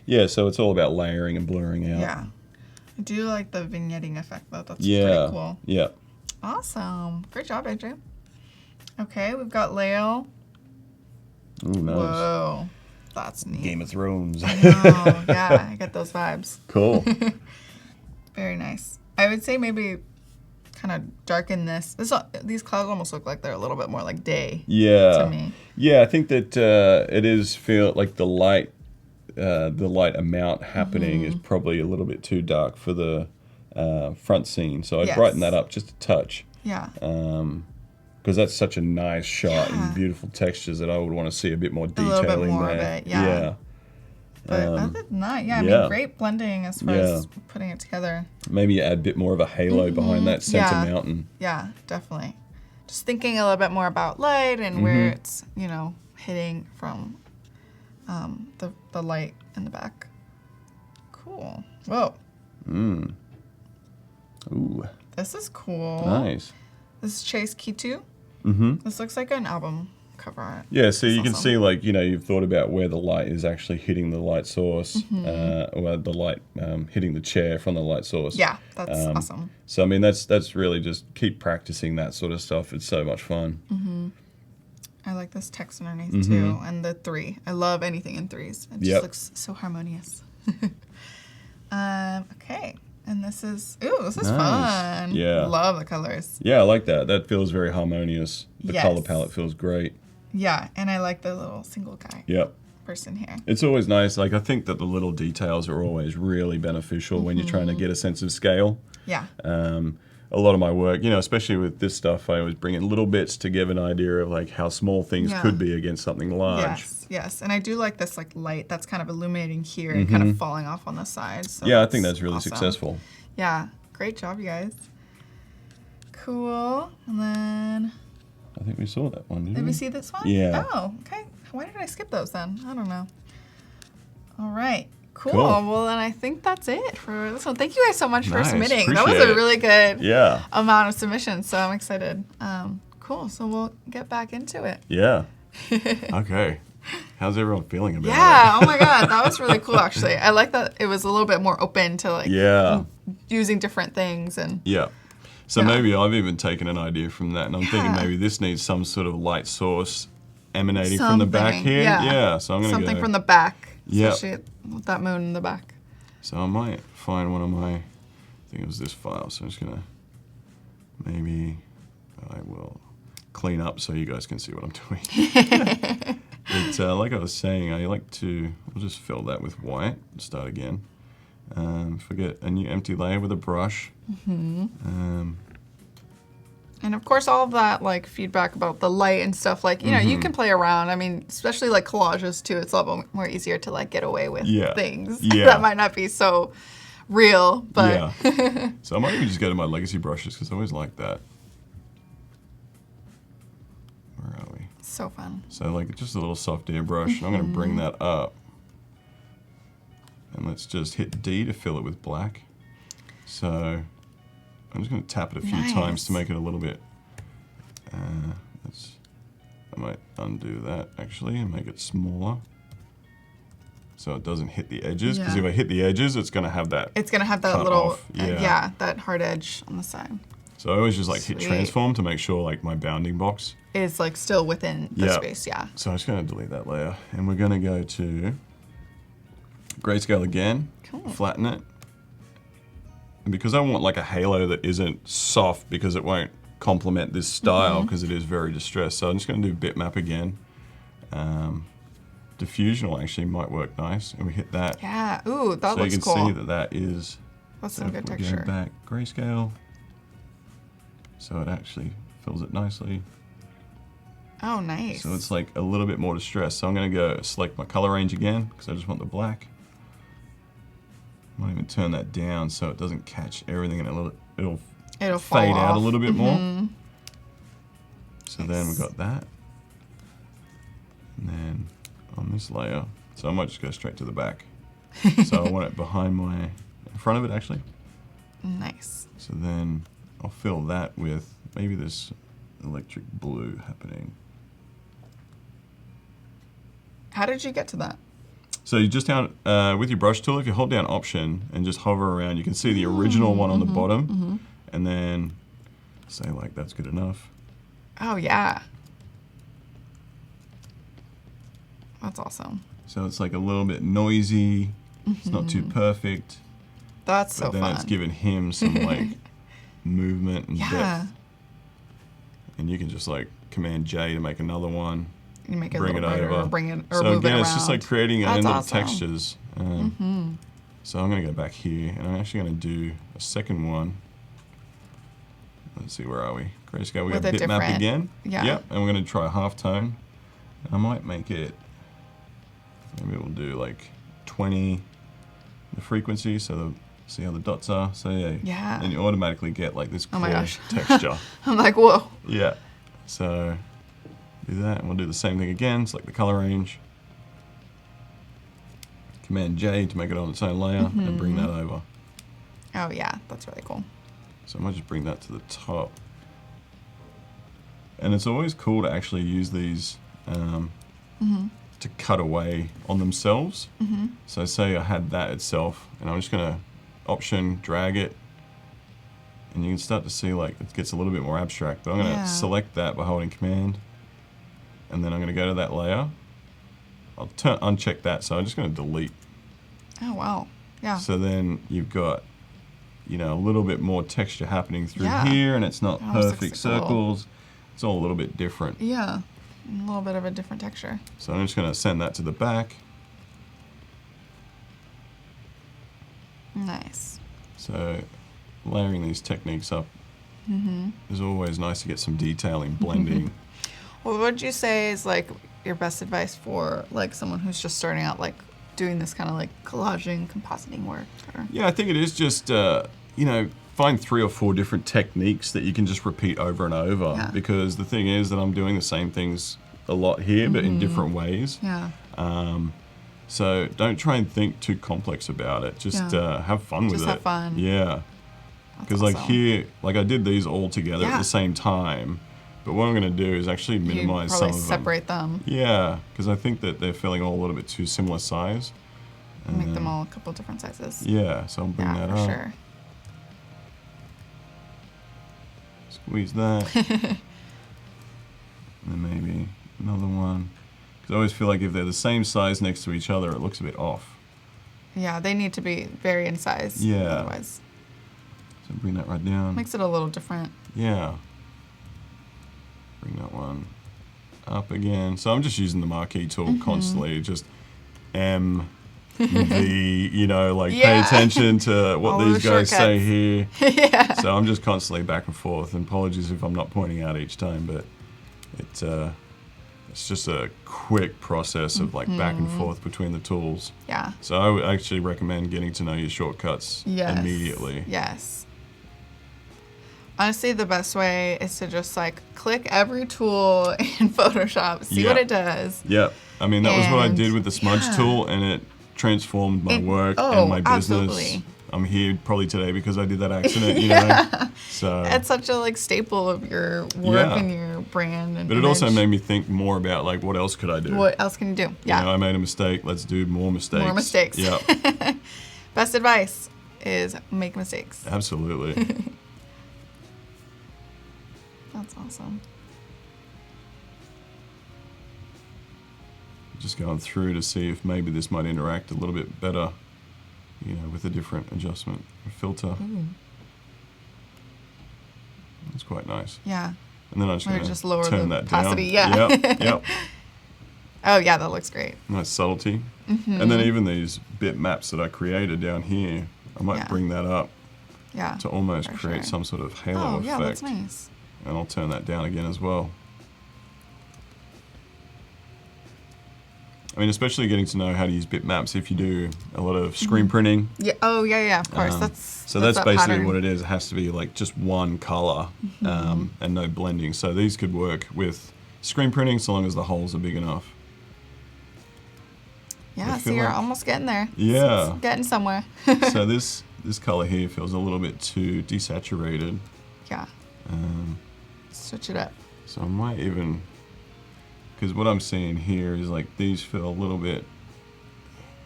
Yeah, so it's all about layering and blurring out.
Yeah. I do like the vignetting effect, though. That's
Yeah.
pretty cool.
Yeah.
Awesome. Great job, AJ. Okay, we've got Lael.
Ooh, nice.
Whoa. That's neat.
Game of Thrones.
Oh, yeah, I get those vibes.
Cool.
Very nice. I would say maybe kind of darken this. These clouds almost look like they're a little bit more like day
Yeah.
to me.
Yeah, I think that it is feel like the light amount happening is probably a little bit too dark for the front scene. So I'd
Yes.
brighten that up just a touch.
Yeah.
Because that's such a nice shot and beautiful textures that I would want to see a bit more
little
detail
bit
in
more of
there.
it, yeah. But other than that, I mean, great blending as far as putting it together.
Maybe add a bit more of a halo behind that center
Yeah.
mountain.
Yeah, definitely. just thinking a little bit more about light and where it's, you know, hitting from the light in the back. Cool. Whoa.
Ooh.
This is cool.
Nice.
This is Chase Kitu. This looks like an album cover art.
Yeah, so you can see, like, you know, you've thought about where the light is actually hitting the light source, or the light hitting the chair from the light source.
Yeah, that's awesome.
So, I mean, that's really just keep practicing that sort of stuff. It's so much fun.
I like this text underneath too, and the 3. I love anything in 3s. It just looks so harmonious. Okay, and this is fun.
Yeah.
Love the colors.
Yeah, I like that. That feels very harmonious. The
Yes.
color palette feels great.
Yeah, and I like the little single guy
Yep.
person here.
It's always nice. Like, I think that the little details are always really beneficial when you're trying to get a sense of scale.
Yeah.
A lot of my work, you know, especially with this stuff, I always bring in little bits to give an idea of like how small things could be against something large.
Yes, and I do like this like light that's kind of illuminating here and kind of falling off on the side. So
yeah, I think that's really successful.
Yeah, great job, you guys. Cool, and then
I think we saw that one, didn't we?
did we see this one?
Yeah.
Oh, okay. Why did I skip those then? I don't know. All right. Cool.
Cool.
Well, then I think that's it for this one. Thank you guys so much for
Nice.
submitting. That was
Appreciate
a
it.
really good amount of submissions, so I'm excited. Cool. So we'll get back into it.
Yeah. Okay. How's everyone feeling about it?
Yeah. Oh my God, that was really cool. Actually, I like that it was a little bit more open to like using different things and.
Yeah. So maybe I've even taken an idea from that, and I'm thinking maybe this needs some sort of light source emanating from the back here. Yeah. So I'm gonna
something from the back.
Yeah.
Especially with that moon in the back.
So I might find one of my, I think it was this file, so I'm just gonna, maybe I will clean up so you guys can see what I'm doing. But like I was saying, I like to, we'll just fill that with white, start again. Forget a new empty layer with a brush.
And of course, all of that like feedback about the light and stuff, like, you know, you can play around. I mean, especially like collages too, it's a lot more easier to like get away with things that might not be so real, but.
Yeah. So I might even just go to my legacy brushes because I always like that. Where are we?
So fun.
So like just a little soft airbrush, and I'm gonna bring that up. And let's just hit D to fill it with black. So I'm just going to tap it a few times to make it a little bit, I might undo that actually and make it smaller so it doesn't hit the edges, because if I hit the edges, it's going to have that.
It's going to have that little, that hard edge on the side.
So I always just like hit transform to make sure like my bounding box
is like still within the space,
So I'm just going to delete that layer, and we're going to go to grayscale again, flatten it. And because I want like a halo that isn't soft because it won't complement this style because it is very distressed. So I'm just going to do bitmap again. Diffusional actually might work nice, and we hit that.
Yeah, ooh, that looks cool.
So you can see that is.
That's some good texture.
Go back grayscale, so it actually fills it nicely.
Oh, nice.
So it's like a little bit more distressed. So I'm going to go select my color range again because I just want the black. Might even turn that down so it doesn't catch everything, and it'll fade out a little bit more. So then we got that. And then on this layer, so I might just go straight to the back. So I want it behind in front of it actually.
Nice.
So then I'll fill that with maybe this electric blue happening.
How did you get to that?
So you just down with your brush tool, if you hold down Option and just hover around, you can see the original one on the bottom, and then say like that's good enough.
Oh yeah, that's awesome.
So it's like a little bit noisy. It's not too perfect.
That's so
fun. But then it's giving him some like movement and depth. And you can just like Command J to make another one.
You make it
bring
a little
it
brighter,
over.
or bring it, or
so
move
again,
it
it's just like creating little textures. So I'm going to go back here, and I'm actually going to do a second one. Let's see, where are we? Grayscale. We got bitmap again.
Yeah.
Yep. And we're going to try halftone. I might make it. Maybe we'll do like 20 the frequency, so see how the dots are. So yeah. And you automatically get like this cool texture.
I'm like, whoa.
Yeah. So do that, and we'll do the same thing again. Select the color range. Command J to make it on its own layer, and bring that over.
Oh yeah, that's really cool.
So I might just bring that to the top. And it's always cool to actually use these to cut away on themselves. So say I had that itself, and I'm just gonna Option, drag it, and you can start to see like it gets a little bit more abstract. But I'm gonna select that by holding Command, and then I'm gonna go to that layer. I'll uncheck that, so I'm just gonna delete.
Oh wow, yeah.
So then you've got, you know, a little bit more texture happening through here, and it's not perfect circles. It's all a little bit different.
Yeah, a little bit of a different texture.
So I'm just going to send that to the back.
Nice.
So layering these techniques up is always nice to get some detailing, blending.
Well, what would you say is like your best advice for like someone who's just starting out, like doing this kind of like collaging, compositing work? Or?
Yeah, I think it is just, you know, find 3 or 4 different techniques that you can just repeat over and over.
Yeah.
Because the thing is that I'm doing the same things a lot here, but in different ways.
Yeah.
So don't try and think too complex about it. Just have fun with it.
Just have fun.
Yeah. Because like here, like I did these all together at the same time. But what I'm going to do is actually minimize some of them.
Separate them.
Yeah, because I think that they're feeling all a little bit too similar size.
Make them all a couple different sizes.
Yeah, so I'll bring that up.
Sure.
Squeeze that. And then maybe another one. Because I always feel like if they're the same size next to each other, it looks a bit off.
Yeah, they need to be vary in size.
Yeah.
Otherwise.
So bring that right down.
Makes it a little different.
Yeah. Bring that one up again. So I'm just using the marquee tool constantly. Just M, V, you know, like pay attention to what these guys say here. So I'm just constantly back and forth. And apologies if I'm not pointing out each time, but it's just a quick process of like back and forth between the tools.
Yeah.
So I would actually recommend getting to know your shortcuts immediately.
Yes. Honestly, the best way is to just like click every tool in Photoshop, see what it does.
Yep. I mean, that was what I did with the Smudge tool, and it transformed my work and my business.
Absolutely.
I'm here probably today because I did that accident, you know. So
it's such a like staple of your work and your brand and
But it also made me think more about like what else could I do?
What else can you do? Yeah.
You know, I made a mistake. Let's do more mistakes.
More mistakes.
Yep.
Best advice is make mistakes.
Absolutely.
That's awesome.
Just going through to see if maybe this might interact a little bit better, you know, with a different adjustment or filter. It's quite nice.
Yeah.
And then I'm just going
to lower
turn
the
that
opacity.
down.
Yeah.
Yep.
Oh yeah, that looks great.
Nice subtlety. And then even these bitmaps that I created down here, I might bring that up to almost create some sort of halo effect.
Yeah, that's nice.
And I'll turn that down again as well. I mean, especially getting to know how to use bitmaps if you do a lot of screen printing.
Yeah. Oh, yeah, of course. That's
basically
pattern.
what it is. It has to be like just one color and no blending. So these could work with screen printing so long as the holes are big enough.
Yeah, so you're almost getting there.
Yeah.
It's getting somewhere.
So this color here feels a little bit too desaturated.
Yeah. Switch it up.
So I might even, because what I'm seeing here is like these feel a little bit,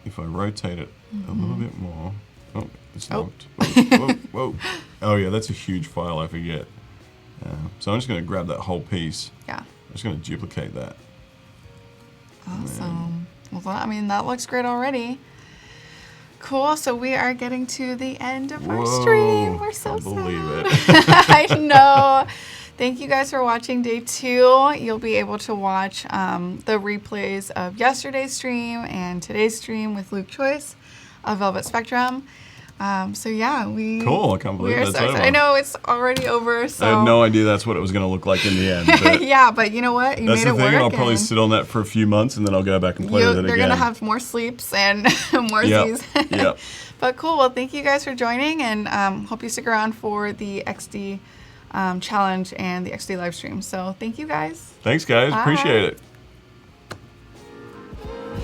if I rotate it a little bit more. Oh, it's locked. Whoa. Oh yeah, that's a huge file, I forget. So I'm just going to grab that whole piece.
Yeah.
I'm just going to duplicate that.
Awesome. Well, I mean, that looks great already. Cool. So we are getting to the end of our stream. We're so sad.
Can't believe it.
I know. Thank you guys for watching day 2. You'll be able to watch the replays of yesterday's stream and today's stream with Luke Choice of Velvet Spectrum. So yeah,
cool. I can't believe that's over.
I know it's already over. So
I had no idea that's what it was going to look like in the end. But
yeah, but you know what? You
that's
made
the
it
thing.
work.
I'll probably sit on that for a few months and then I'll go back and play with it again.
They're gonna have more sleeps and more Z's.
Yep.
But cool. Well, thank you guys for joining, and hope you stick around for the XD challenge and the XD live stream. So thank you guys.
Thanks, guys.
Bye.
Appreciate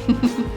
it.